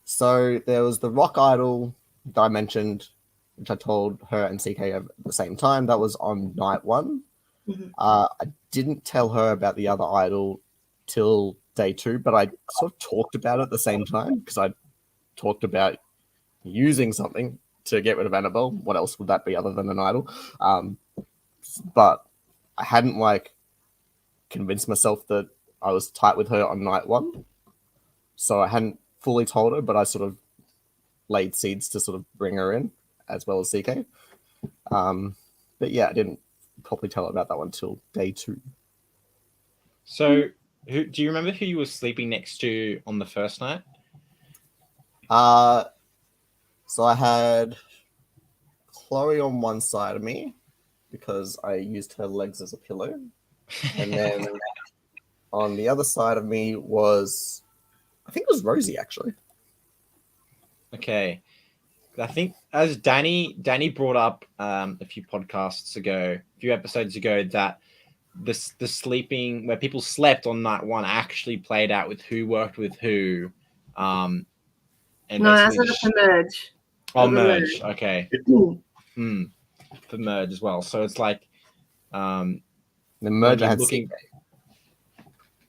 So there was the rock idol that I mentioned, which I told her and CK at the same time. That was on night 1. Mm-hmm. I didn't tell her about the other idol till day 2, but I sort of talked about it at the same time, because I talked about using something. to get rid of Annabelle. What else would that be other than an idol? But I hadn't like convinced myself that I was tight with her on night 1. So I hadn't fully told her, but I sort of laid seeds to sort of bring her in, as well as CK. But yeah, I didn't properly tell her about that one until day 2. So, do you remember who you were sleeping next to on the first night? So I had Chloe on one side of me because I used her legs as a pillow. And then on the other side of me was, I think it was Rosie, actually. Okay. I think as Dani brought up a few episodes ago, that the sleeping where people slept on night 1 actually played out with who worked with who. And no, that's not the merge. Oh, merge. Okay. The merge as well. So it's like the merge I had looking.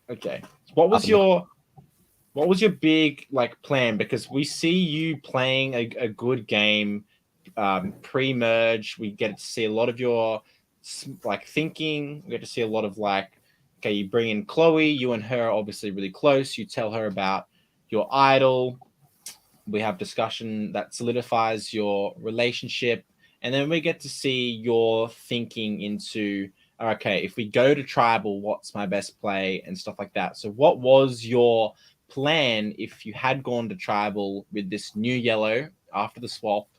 Okay. What was your big like plan? Because we see you playing a good game pre-merge. We get to see a lot of your like thinking. We get to see a lot of like, okay, you bring in Chloe. You and her are obviously really close. You tell her about your idol. We have discussion that solidifies your relationship. And then we get to see your thinking into, okay, if we go to tribal, what's my best play and stuff like that. So what was your plan if you had gone to tribal with this new yellow after the swap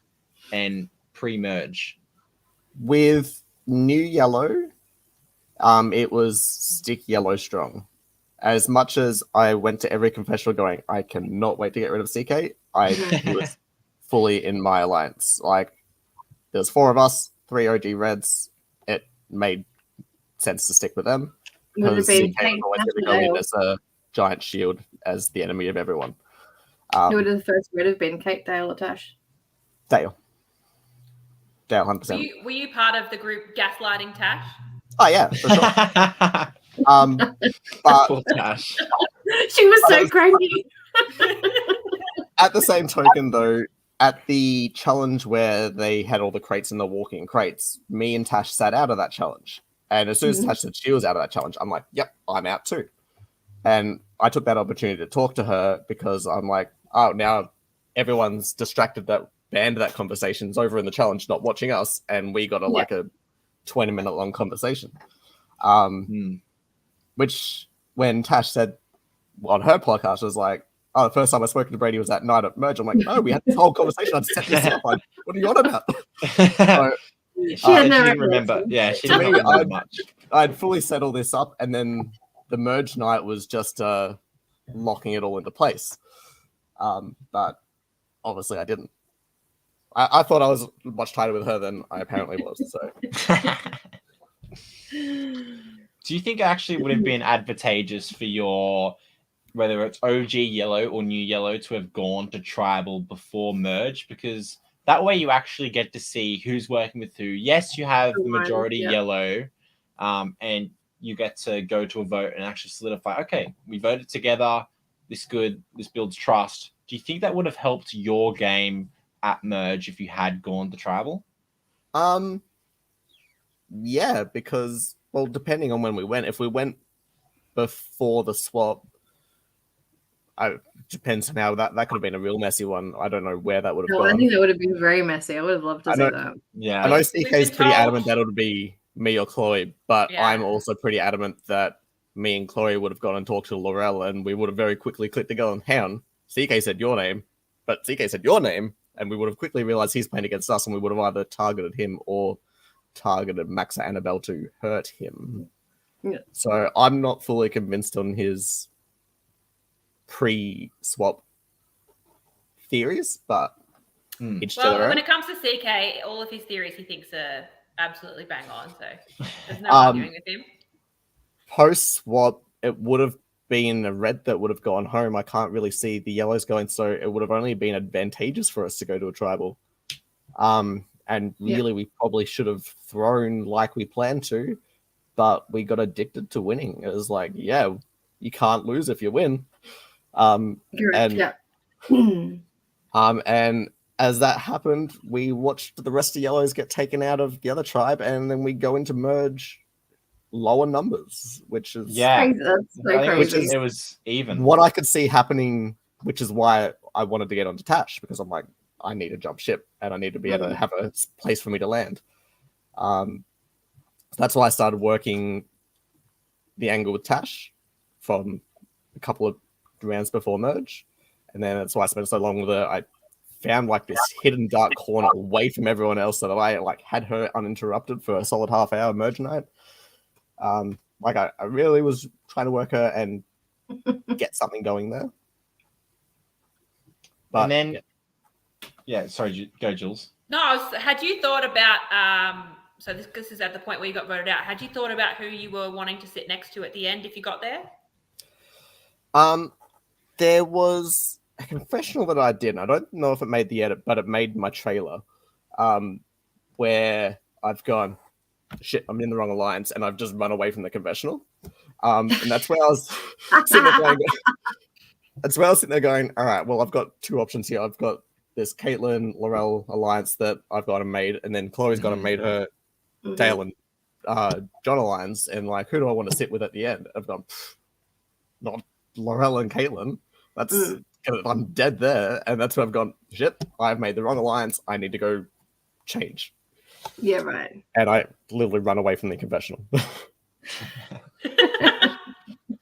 and pre-merge? With new yellow, it was stick yellow strong. As much as I went to every confessional going, I cannot wait to get rid of CK, I was fully in my alliance. Like, there's 4 of us, 3 OG Reds. It made sense to stick with them. Because CK was always going to go in as a giant shield as the enemy of everyone. Who would have the first red have been? Kate, Dale, or Tash? Dale. Dale, 100%. Were you part of the group gaslighting Tash? Oh, yeah, for sure. But poor Tash. She was so cranky. At the same token, though, at the challenge where they had all the crates and the walking crates, me and Tash sat out of that challenge. And as soon as Tash said she was out of that challenge, I'm like, yep, I'm out too. And I took that opportunity to talk to her because I'm like, oh, now everyone's distracted that banned that conversation's over in the challenge, not watching us. And we got like a 20-minute long conversation. Which when Tash said on her podcast was like, oh, the first time I spoke to Brady was that night at Merge. I'm like, no, we had this whole conversation. I'd set this up. Like, what are you on about? So, she didn't remember. Yeah, she didn't remember much. I'd fully set all this up, and then the Merge night was just locking it all into place. But obviously I didn't. I thought I was much tighter with her than I apparently was. So, do you think it actually would have been advantageous for your, whether it's OG yellow or new yellow, to have gone to tribal before merge? Because that way you actually get to see who's working with who. Yes, you have the majority yellow, and you get to go to a vote and actually solidify, okay, we voted together, this good, this builds trust. Do you think that would have helped your game at merge if you had gone to tribal? Yeah, because, well, depending on when we went, if we went before the swap, depends on how that could have been a real messy one. I don't know where that would have gone. I think that would have been very messy. I would have loved to see that. Yeah, I know CK is pretty adamant that it would be me or Chloe, but I'm also pretty adamant that me and Chloe would have gone and talked to Laurel, and we would have very quickly clicked together on, hang on, CK said your name, but CK said your name, and we would have quickly realized he's playing against us, and we would have either targeted him or targeted Maxa Annabelle to hurt him. Yeah. So I'm not fully convinced on his pre-swap theories, but when it comes to CK, all of his theories he thinks are absolutely bang on, so there's no arguing with him. Post-swap, it would have been a red that would have gone home. I can't really see the yellows going, so it would have only been advantageous for us to go to a tribal. And really, we probably should have thrown like we planned to, but we got addicted to winning. It was like, yeah, you can't lose if you win. And as that happened, we watched the rest of Yellows get taken out of the other tribe, and then we go into merge lower numbers, which is crazy. That's so crazy. It was even. What I could see happening, which is why I wanted to get onto Tash, because I'm like, I need to jump ship and I need to be able to have a place for me to land. That's why I started working the angle with Tash from a couple of rounds before merge, and then that's why I spent so long with her. I found like this hidden dark corner away from everyone else that I like had her uninterrupted for a solid half hour merge night. Like I really was trying to work her and get something going there. But, and then, sorry, go Jules. No, had you thought about, so this is at the point where you got voted out, had you thought about who you were wanting to sit next to at the end if you got there? There was a confessional that I did, and I don't know if it made the edit, but it made my trailer, where I've gone, shit, I'm in the wrong alliance, and I've just run away from the confessional. And that's where I was sitting there going, all right, well, I've got two options here. I've got this Caitlin Laurel alliance that I've got and made, and then Chloe's got and made her Dale and John alliance, and like, who do I want to sit with at the end? I've gone, not Laurel and Caitlin. That's I'm dead there, and that's where I've gone, shit, I've made the wrong alliance. I need to go change. Yeah, right. And I literally run away from the confessional.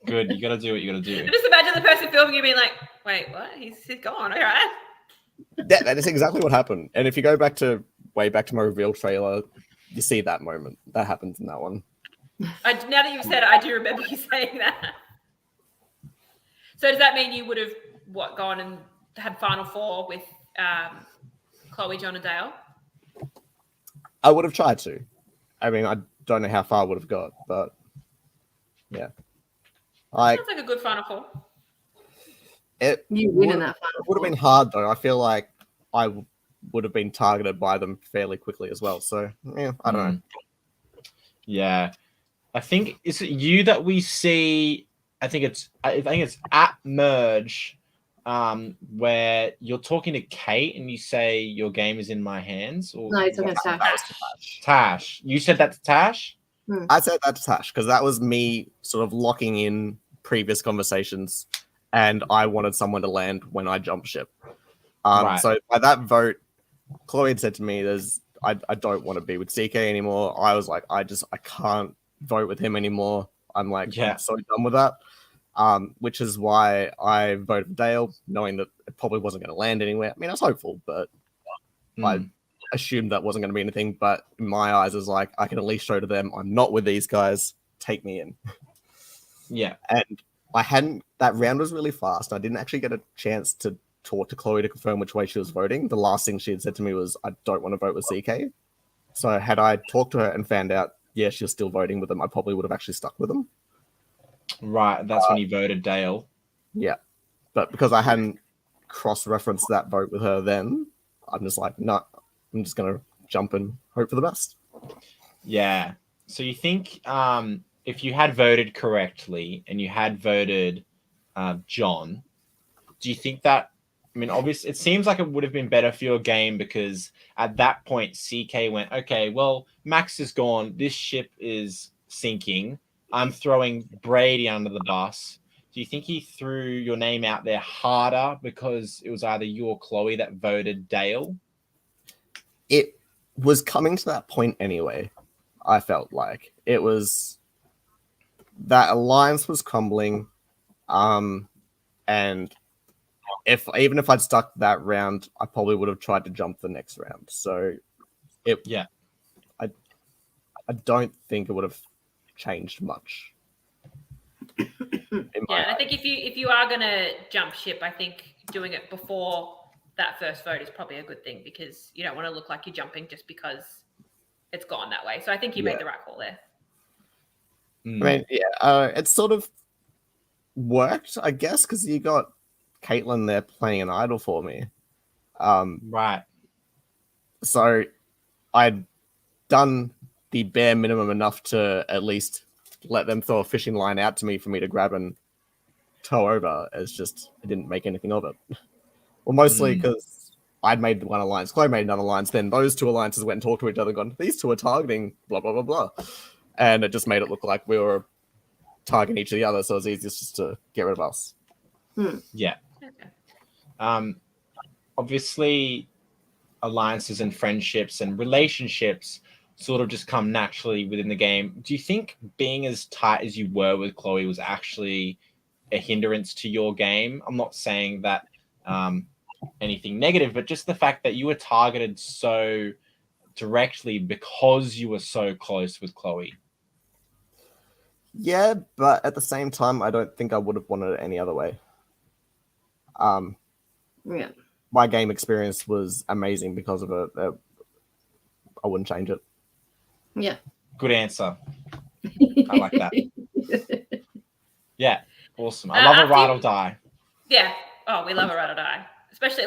Good, you gotta do what you gotta do. Just imagine the person filming you being like, wait, what? He's gone, all right. That is exactly what happened. And if you go way back to my reveal trailer, you see that moment. That happens in that one. Now that you've said it, I do remember you saying that. So does that mean you would have, gone and had Final Four with Chloe, John, and Dale? I would have tried to. I mean, I don't know how far I would have got, but yeah. Sounds like a good Final Four. You win in that Final Four. It would have been hard, though. I feel like I would have been targeted by them fairly quickly as well. So, yeah, I don't know. Yeah. I think, is it you that we see? I think it's at merge, where you're talking to Kate and you say your game is in my hands. Or no, it's talking to Tash. Tash. You said that to Tash? I said that to Tash because that was me sort of locking in previous conversations, and I wanted someone to land when I jump ship. Right. So by that vote, Chloe had said to me, I don't want to be with CK anymore. I was like, I can't vote with him anymore. I'm like, I'm so done with that. Which is why I voted for Dale, knowing that it probably wasn't going to land anywhere. I mean, I was hopeful, but I assumed that wasn't going to be anything. But in my eyes, it was like, I can at least show to them, I'm not with these guys. Take me in. Yeah. And that round was really fast. I didn't actually get a chance to talk to Chloe to confirm which way she was voting. The last thing she had said to me was, I don't want to vote with CK. So had I talked to her and found out, yeah, she was still voting with them, I probably would have actually stuck with them. Right, that's when you voted Dale. Yeah, but because I hadn't cross-referenced that vote with her then, I'm just like, no, I'm just going to jump and hope for the best. Yeah, so you think if you had voted correctly and you had voted John, do you think that, I mean, obviously, it seems like it would have been better for your game because at that point, CK went, okay, well, Max is gone. This ship is sinking. I'm throwing Brady under the bus. Do you think he threw your name out there harder because it was either you or Chloe that voted Dale? It was coming to that point anyway, I felt like. It was... That alliance was crumbling, and even if I'd stuck that round, I probably would have tried to jump the next round. So, I don't think it would have changed much. And I think if you are going to jump ship, I think doing it before that first vote is probably a good thing because you don't want to look like you're jumping just because it's gone that way. So I think you made the right call there. I mean, it sort of worked, I guess, because you got Caitlin there playing an idol for me. Right. So I'd done the bare minimum enough to at least let them throw a fishing line out to me for me to grab and tow over. It's just, I didn't make anything of it. Well, mostly because I'd made one alliance, Chloe made another alliance, then those two alliances went and talked to each other, gone, these two are targeting blah, blah, blah, blah. And it just made it look like we were targeting each of the other, so it was easiest just to get rid of us. Yeah. Obviously, alliances and friendships and relationships sort of just come naturally within the game. Do you think being as tight as you were with Chloe was actually a hindrance to your game? I'm not saying that anything negative, but just the fact that you were targeted so directly because you were so close with Chloe. Yeah, but at the same time, I don't think I would have wanted it any other way. Yeah. My game experience was amazing because of it. I wouldn't change it. Yeah. Good answer. I like that. Yeah. Awesome. I love a ride or die. Yeah. Oh, we love a ride or die. Especially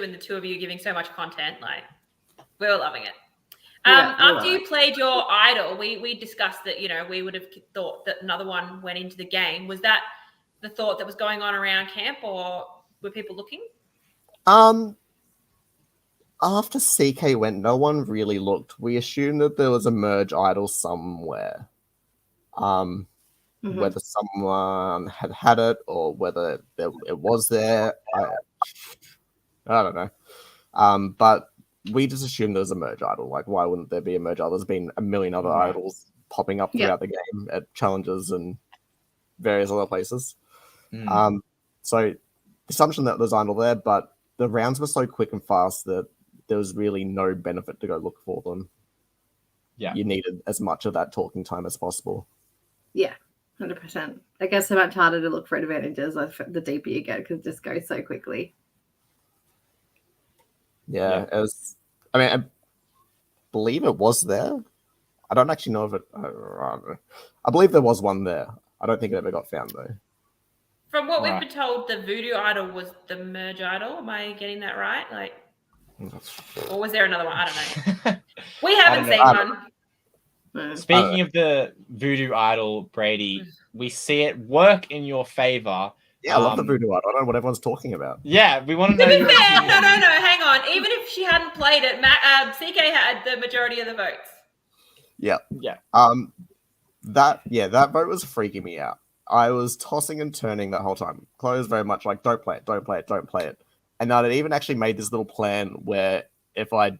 when the two of you are giving so much content. Like, we were loving it. After you played your idol, we discussed that, we would have thought that another one went into the game. Was that the thought that was going on around camp, or were people looking? After CK went, no one really looked. We assumed that there was a merge idol somewhere. Whether someone had it or whether it was there, I don't know. But we just assumed there was a merge idol. Like, why wouldn't there be a merge idol? There's been a million other idols popping up throughout the game at challenges and various other places. So the assumption that there's idol there, but the rounds were so quick and fast that there was really no benefit to go look for them. Yeah. You needed as much of that talking time as possible. Yeah, 100%. I guess it's much harder to look for advantages the deeper you get because it just goes so quickly. Yeah, it was. I mean, I believe it was there. I don't actually know if it. I believe there was one there. I don't think it ever got found though. From what we've been told, the voodoo idol was the merge idol. Am I getting that right? Like, or was there another one? I don't know. We haven't seen one. Speaking of the voodoo idol, Brady, we see it work in your favor. Yeah, I love the voodoo idol. I don't know what everyone's talking about. Yeah, we want to know. To be fair, no, hang on. Even if she hadn't played it, CK had the majority of the votes. Yeah. That vote was freaking me out. I was tossing and turning that whole time. Chloe was very much like, don't play it, don't play it, don't play it. And I'd even actually made this little plan where if I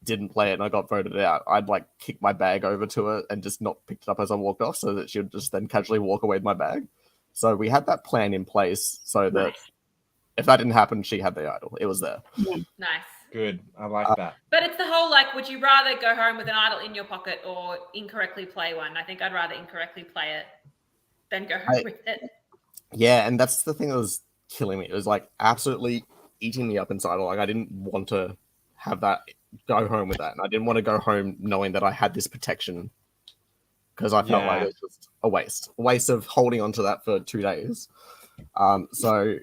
didn't play it and I got voted out, I'd like kick my bag over to her and just not pick it up as I walked off so that she would just then casually walk away with my bag. So we had that plan in place so that if that didn't happen, she had the idol. It was there. Nice. Good. I like that. But it's the whole, like, would you rather go home with an idol in your pocket or incorrectly play one? I think I'd rather incorrectly play it than go home with it. Yeah, and that's the thing that was killing me. It was like absolutely eating me up inside. Like, I didn't want to have that, go home with that. And I didn't want to go home knowing that I had this protection because I felt like it was just a waste of holding on to that for 2 days. So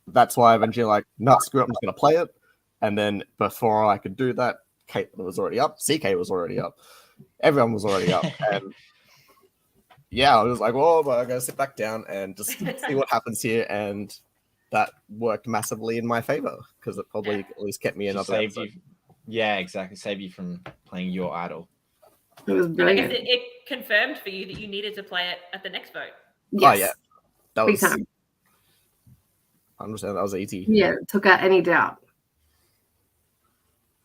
that's why I eventually screw it, I'm just going to play it. And then before I could do that, Caitlin was already up. CK was already up. Everyone was already up. And I was like, well, but I got to sit back down and just see what happens here. And that worked massively in my favor because it probably at least kept me another episode. Yeah, exactly. Save you from playing your idol. It was brilliant. I guess it confirmed for you that you needed to play it at the next vote. Yes. Oh, yeah. That Big was time. 100%. That was easy. Yeah, it took out any doubt.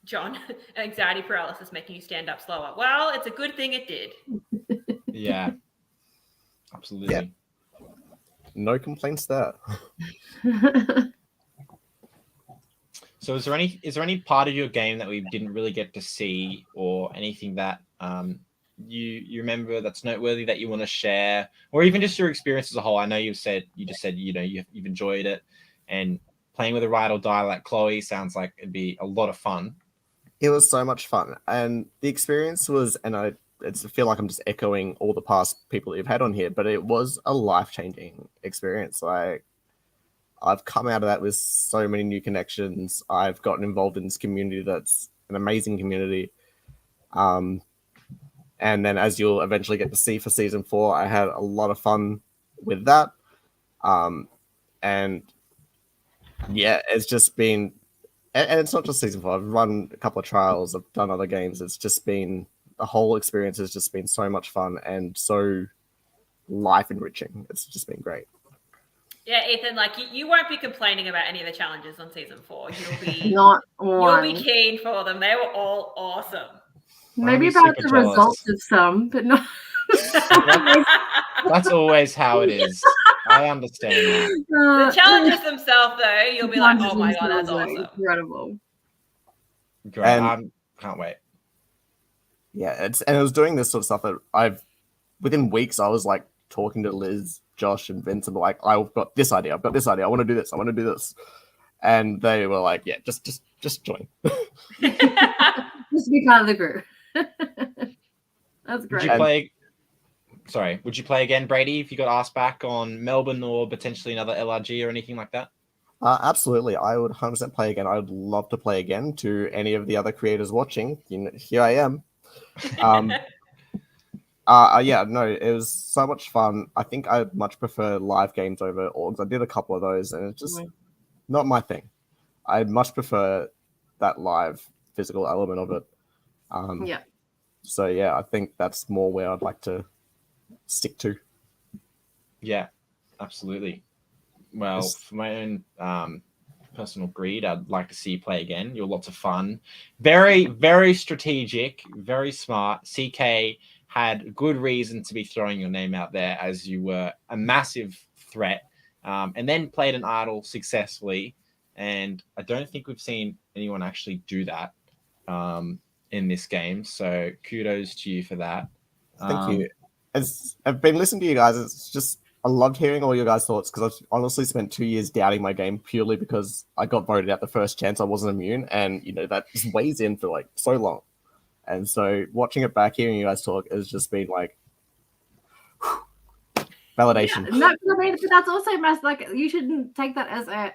John, anxiety paralysis making you stand up slower. Well, it's a good thing it did. Yeah. Absolutely. Yeah. No complaints there. So is there any part of your game that we didn't really get to see or anything that you remember that's noteworthy that you want to share, or even just your experience as a whole? I know you just said you've enjoyed it, and playing with a ride or die like Chloe sounds like it'd be a lot of fun. It was so much fun, and the experience was, and I feel like I'm just echoing all the past people that you've had on here, but it was a life-changing experience. Like, I've come out of that with so many new connections. I've gotten involved in this community that's an amazing community. And then as you'll eventually get to see for season 4, I had a lot of fun with that. And yeah, it's just been and it's not just season 4. I've run a couple of trials. I've done other games. It's just been the whole experience has just been so much fun and so life enriching. It's just been great. Yeah, Ethan, like you won't be complaining about any of the challenges on season 4. You'll be you'll be keen for them. They were all awesome. Maybe about the results of some, but not. That's always how it is. I understand that. The challenges themselves, though, you'll be like, "Oh my god, that's awesome! Incredible!" Great. I can't wait. Yeah, it was doing this sort of stuff that within weeks I was like talking to Liz, Josh, and Vince, and like, I've got this idea, I want to do this, and they were like, yeah, just join. Just be part of the group. That's great. Would you play again, Brady, if you got asked back on Melbourne or potentially another LRG or anything like that? Absolutely. I would 100% play again. I would love to play again. To any of the other creators watching, here I am. It was so much fun. I think I much prefer live games over orgs. I did a couple of those, and it's just not my thing. I'd much prefer that live physical element of it. So yeah, I think that's more where I'd like to stick to. Yeah, absolutely. Well, for my own personal greed, I'd like to see you play again. You're lots of fun. Very, very strategic, very smart. CK had good reason to be throwing your name out there as you were a massive threat, and then played an idol successfully. And I don't think we've seen anyone actually do that in this game. So kudos to you for that. Thank you. As I've been listening to you guys, it's just I loved hearing all your guys' thoughts because I've honestly spent 2 years doubting my game purely because I got voted out the first chance I wasn't immune, and that just weighs in for like so long. And so watching it back, hearing you guys talk has just been like validation. Yeah, no, but that's also like you shouldn't take that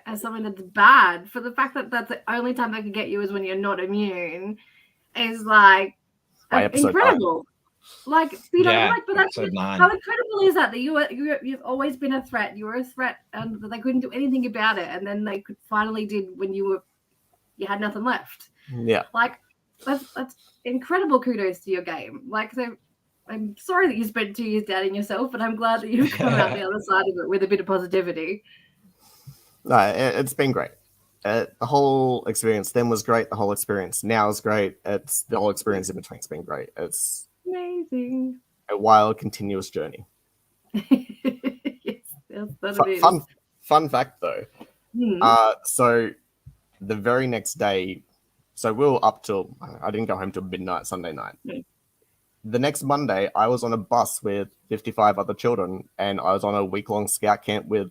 as something that's bad. For the fact that that's the only time they can get you is when you're not immune, is like incredible. Like but that's how incredible is that you've always been a threat. You were a threat, and they couldn't do anything about it, and then they finally did when you had nothing left. Yeah, like that's incredible. Kudos to your game. Like, so I'm sorry that you spent 2 years doubting yourself, but I'm glad that you've come out the other side of it with a bit of positivity. No, it's been great. The whole experience then was great. The whole experience now is great. It's the whole experience in between has been great. It's amazing. A wild, continuous journey. Yes, that is. Fun fact though. So the very next day, so we were up till I didn't go home till midnight Sunday night. The next Monday, I was on a bus with 55 other children, and I was on a week-long scout camp with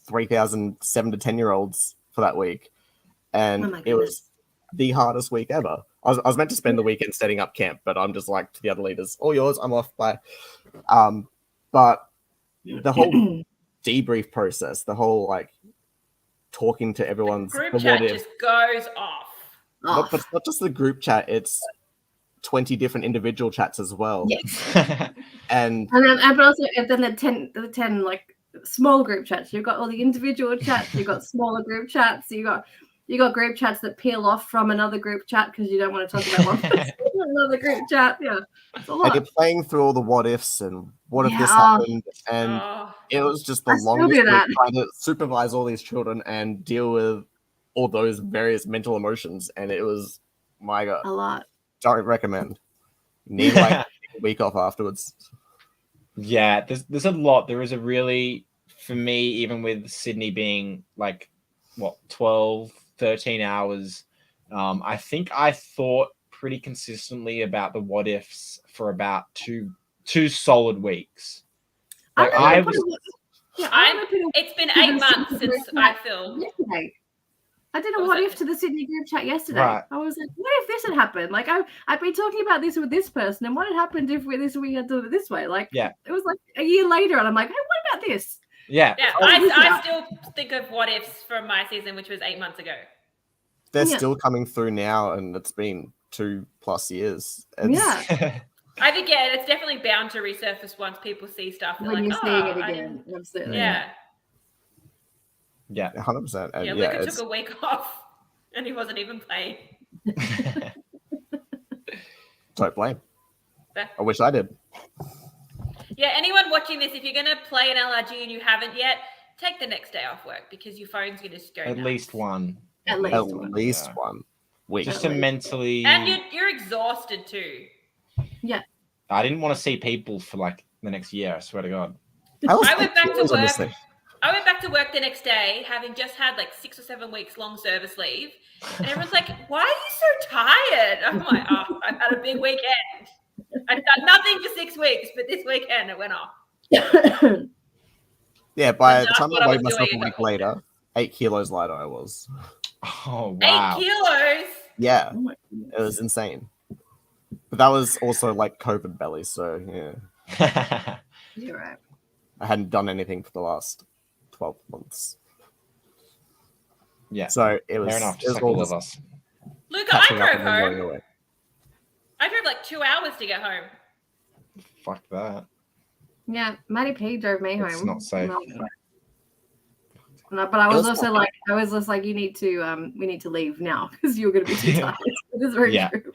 3,000 7 to 10-year-olds for that week, and it was the hardest week ever. I was meant to spend the weekend setting up camp, but I'm just like to the other leaders, all yours, I'm off, bye. But the whole debrief process, the whole like talking to everyone's the group chat just goes off. But it's not just the group chat, it's 20 different individual chats as well. Yes. and also then the 10 like small group chats. You've got all the individual chats, you've got smaller group chats, you got group chats that peel off from another group chat because you don't want to talk about one person. Another group chat. Yeah. It's a lot. And you're playing through all the what ifs and what if this happened, and it was just the longest week trying to supervise all these children and deal with all those various mental emotions, and it was my god. A lot. Don't recommend. Need like a week off afterwards. Yeah, there's a lot. There is a really, for me, even with Sydney being like, 12, 13 hours, I think I thought pretty consistently about the what ifs for about two solid weeks. Like it's been 8 months since I filmed. Yesterday. I did a what if to the Sydney group chat yesterday. Right. I was like, what if this had happened? Like, I've been talking about this with this person, and what had happened if we had done it this way? Like, it was like a year later, and I'm like, hey, what about this? Yeah. I still think of what ifs from my season, which was 8 months ago. They're still coming through now, and it's been 2+ years. I think, it's definitely bound to resurface once people see stuff. When you're seeing it again. Absolutely. Yeah. Yeah, 100%. Luca took a week off. And he wasn't even playing. Don't blame. Fair. I wish I did. Yeah, anyone watching this, if you're going to play an LRG and you haven't yet, take the next day off work because your phone's going to go At nuts. least one. At least one week. Just to mentally... And you're exhausted too. Yeah. I didn't want to see people for like the next year, I swear to God. I went back to work. I went back to work the next day, having just had like 6 or 7 weeks long service leave. And everyone's like, why are you so tired? I'm like, oh, I've had a big weekend. I've done nothing for 6 weeks, but this weekend it went off. Yeah, by the time I weighed myself a week later, 8 kilos lighter I was. Oh, wow. 8 kilos? Yeah, it was insane. But that was also like COVID belly, so yeah. You're right. I hadn't done anything for the last 12 months. Yeah. So it was... Fair enough, just like all of us. Luca, I drove home. I drove like 2 hours to get home. Fuck that. Yeah, Maddie P drove me home. It's not safe. No, but I was also like, we need to leave now because you're going to be too tired. It's very true.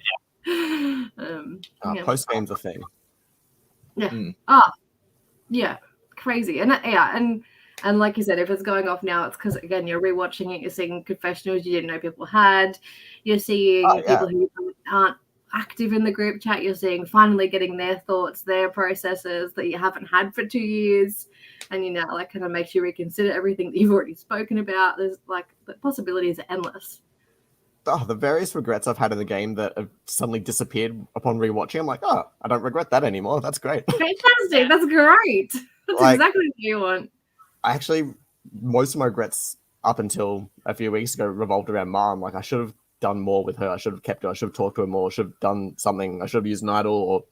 Post game's a thing. Yeah. Yeah, crazy. And like you said, if it's going off now, it's because again you're rewatching it. You're seeing confessionals you didn't know people had. You're seeing people who aren't active in the group chat. You're seeing finally getting their thoughts, their processes that you haven't had for 2 years, and like kind of makes you reconsider everything that you've already spoken about. There's like the possibilities are endless. The various regrets I've had in the game that have suddenly disappeared upon rewatching. I'm like, I don't regret that anymore. That's great. Fantastic. That's great. That's exactly what you want. Most of my regrets up until a few weeks ago revolved around Mom. Like, I should have done more with her. I should have kept her. I should have talked to her more. I should have done something. I should have used an idol or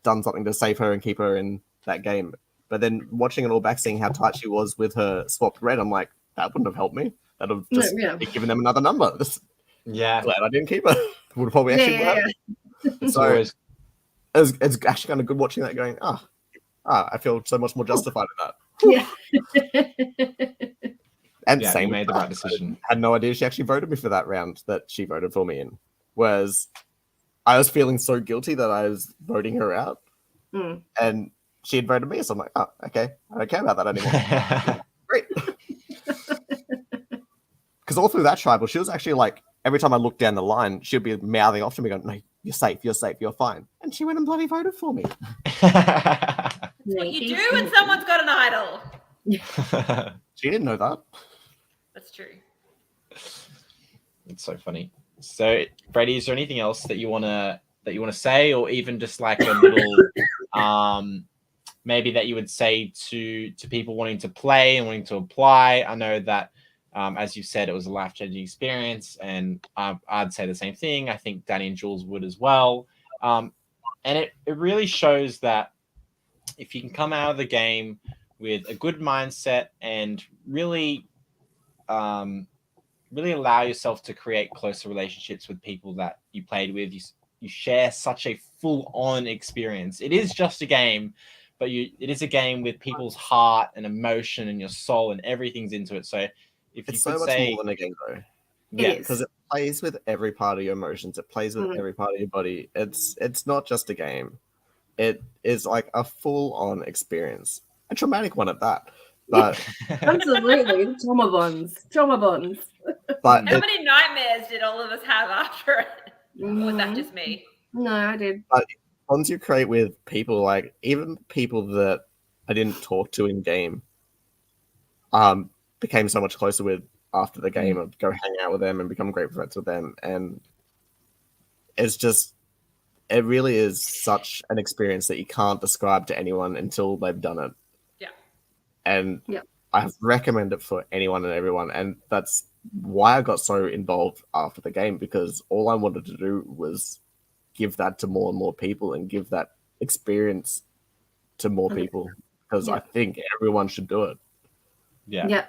done something to save her and keep her in that game. But then watching it all back, seeing how tight she was with her swapped red, I'm like, that wouldn't have helped me. That would have just given them another number. Yeah. Glad I didn't keep her. Would have probably actually So it's actually kind of good watching that going, I feel so much more justified in that. Yeah. And same made the right decision. I had no idea she actually voted me for that round that she voted for me in. Whereas I was feeling so guilty that I was voting her out. And she had voted me, so I'm like, okay, I don't care about that anymore. Great. Because all through that tribal, she was actually like, every time I looked down the line, she'd be mouthing off to me going, no, you're safe, you're fine. And she went and bloody voted for me. That's what you do when someone's got an idol. She didn't know that. That's true. It's so funny. So, Brady, is there anything else that you wanna say, or even just like a little maybe that you would say to people wanting to play and wanting to apply? I know that as you said, it was a life-changing experience, and I'd say the same thing. I think Dani and Jules would as well. And it really shows that if you can come out of the game with a good mindset and really allow yourself to create closer relationships with people that you played with, you share such a full-on experience. It is just a game, but it is a game with people's heart and emotion and your soul, and everything's into it. So if it's you so could much say, more than a game, though. Yeah, because it plays with every part of your emotions. It plays with every part of your body. It's not just a game. It is like a full-on experience, a traumatic one at that. But absolutely, trauma bonds. But how many nightmares did all of us have after it? Or was that just me? No, I did. But bonds you create with people, like even people that I didn't talk to in game, became so much closer with after the game. I'd go hang out with them and become great friends with them, and it really is such an experience that you can't describe to anyone until they've done it. Yeah. And I recommend it for anyone and everyone, and that's why I got so involved after the game, because all I wanted to do was give that to more and more people and give that experience to more people, because I think everyone should do it. Yeah.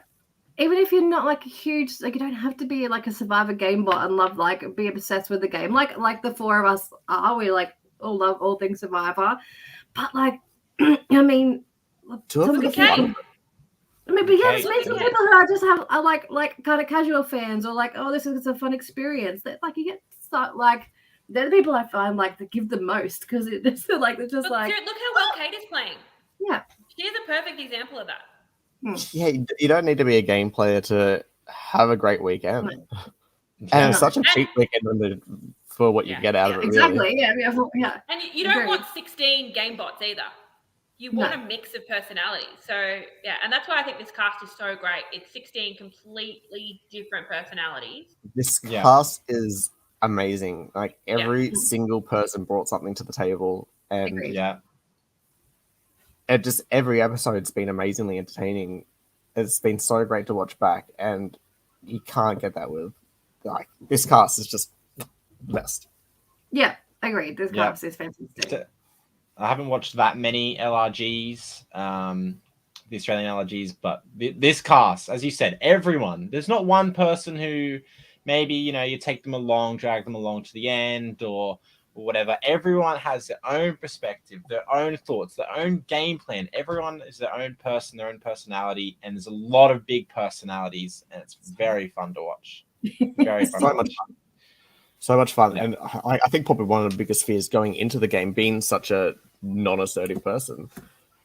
Even if you're not like a huge, like you don't have to be like a Survivor game bot and love, like be obsessed with the game. Like the four of us are, we like all love all things Survivor. But like, I mean, do it for the game. I mean, but yeah, there's maybe some people who are just are like kind of casual fans, or like, oh, this is a fun experience. That like you get like they're the people I find like that give the most, because it's like they're just like, look how well Kate is playing. Yeah, she's a perfect example of that. Yeah, you don't need to be a game player to have a great weekend, and it's such a cheap weekend for what you get out of it. Exactly. Really. Yeah. And you don't want 16 game bots either. You want a mix of personalities. So, yeah, and that's why I think this cast is so great. It's 16 completely different personalities. This cast is amazing. Like, every single person brought something to the table. And, it just, every episode's been amazingly entertaining. It's been so great to watch back. And you can't get that with, like, this cast is just the best. Yeah, agreed. This cast is fantastic. I haven't watched that many LRGs, the Australian LRGs, but this cast, as you said, everyone. There's not one person who maybe, you take them along, drag them along to the end or whatever. Everyone has their own perspective, their own thoughts, their own game plan. Everyone is their own person, their own personality, and there's a lot of big personalities, and it's very fun to watch. Very fun. So much fun. And I think probably one of the biggest fears going into the game, being such a non-assertive person,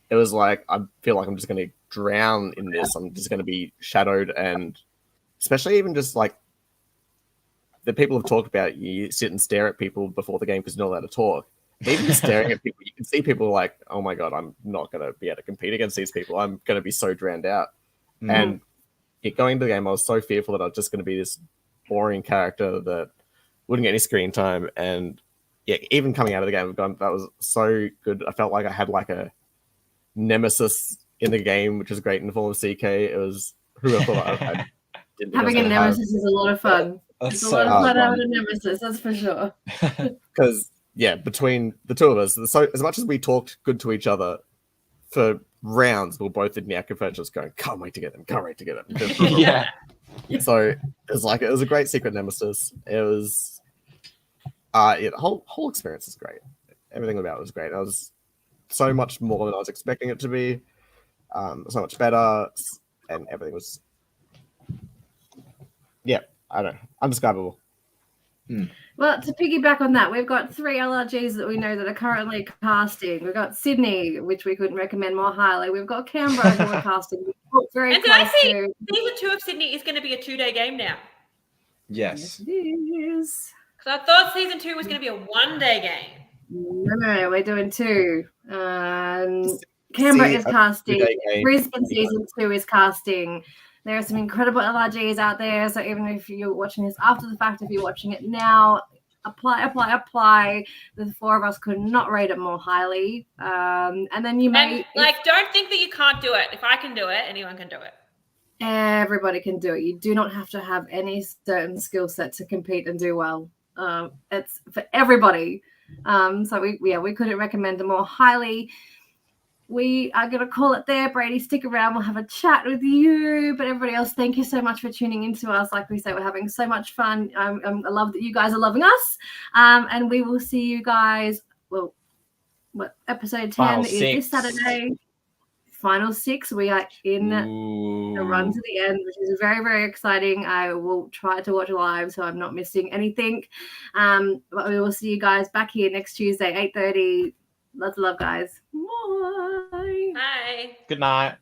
it was like, I feel like I'm just going to drown in this. I'm just going to be shadowed. And especially even just like the people have talked about, you sit and stare at people before the game because you're not allowed to talk. Even staring at people, you can see people like, oh my God, I'm not going to be able to compete against these people. I'm going to be so drowned out. And going into the game, I was so fearful that I was just going to be this boring character that wouldn't get any screen time. And even coming out of the game, that was so good. I felt like I had like a nemesis in the game, which is great in the form of CK. It was who I thought I didn't having a nemesis is a lot of fun. It's a lot of fun having a nemesis, that's for sure. Because between the two of us, so as much as we talked good to each other for rounds, we were both in the confessions going, can't wait to get them. So it was a great secret nemesis. It was the whole experience is great. Everything about it was great. It was so much more than I was expecting it to be. So much better, and everything was I don't know, undescribable. Well, to piggyback on that, we've got 3 LRGs that we know that are currently casting. We've got Sydney, which we couldn't recommend more highly. We've got Canberra, who are casting. And did I see season 2 of Sydney is going to be a 2-day game now? Yes. It is. Because I thought season 2 was going to be a 1-day game. No, we're doing 2. Canberra is casting. Brisbane season 2 is casting. There are some incredible LRGs out there. So even if you're watching this after the fact, if you're watching it now, apply. The 4 of us could not rate it more highly. And then you may... don't think that you can't do it. If I can do it, anyone can do it. Everybody can do it. You do not have to have any certain skill set to compete and do well. It's for everybody. So we couldn't recommend it more highly. We are going to call it there. Brady, stick around. We'll have a chat with you. But everybody else, thank you so much for tuning into us. Like we say, we're having so much fun. I love that you guys are loving us. And we will see you guys. Well, episode 10 is this Saturday. Final 6. We are in the run to the end, which is very, very exciting. I will try to watch live so I'm not missing anything. But we will see you guys back here next Tuesday, 8:30. Lots of love, guys. Bye. Bye. Good night.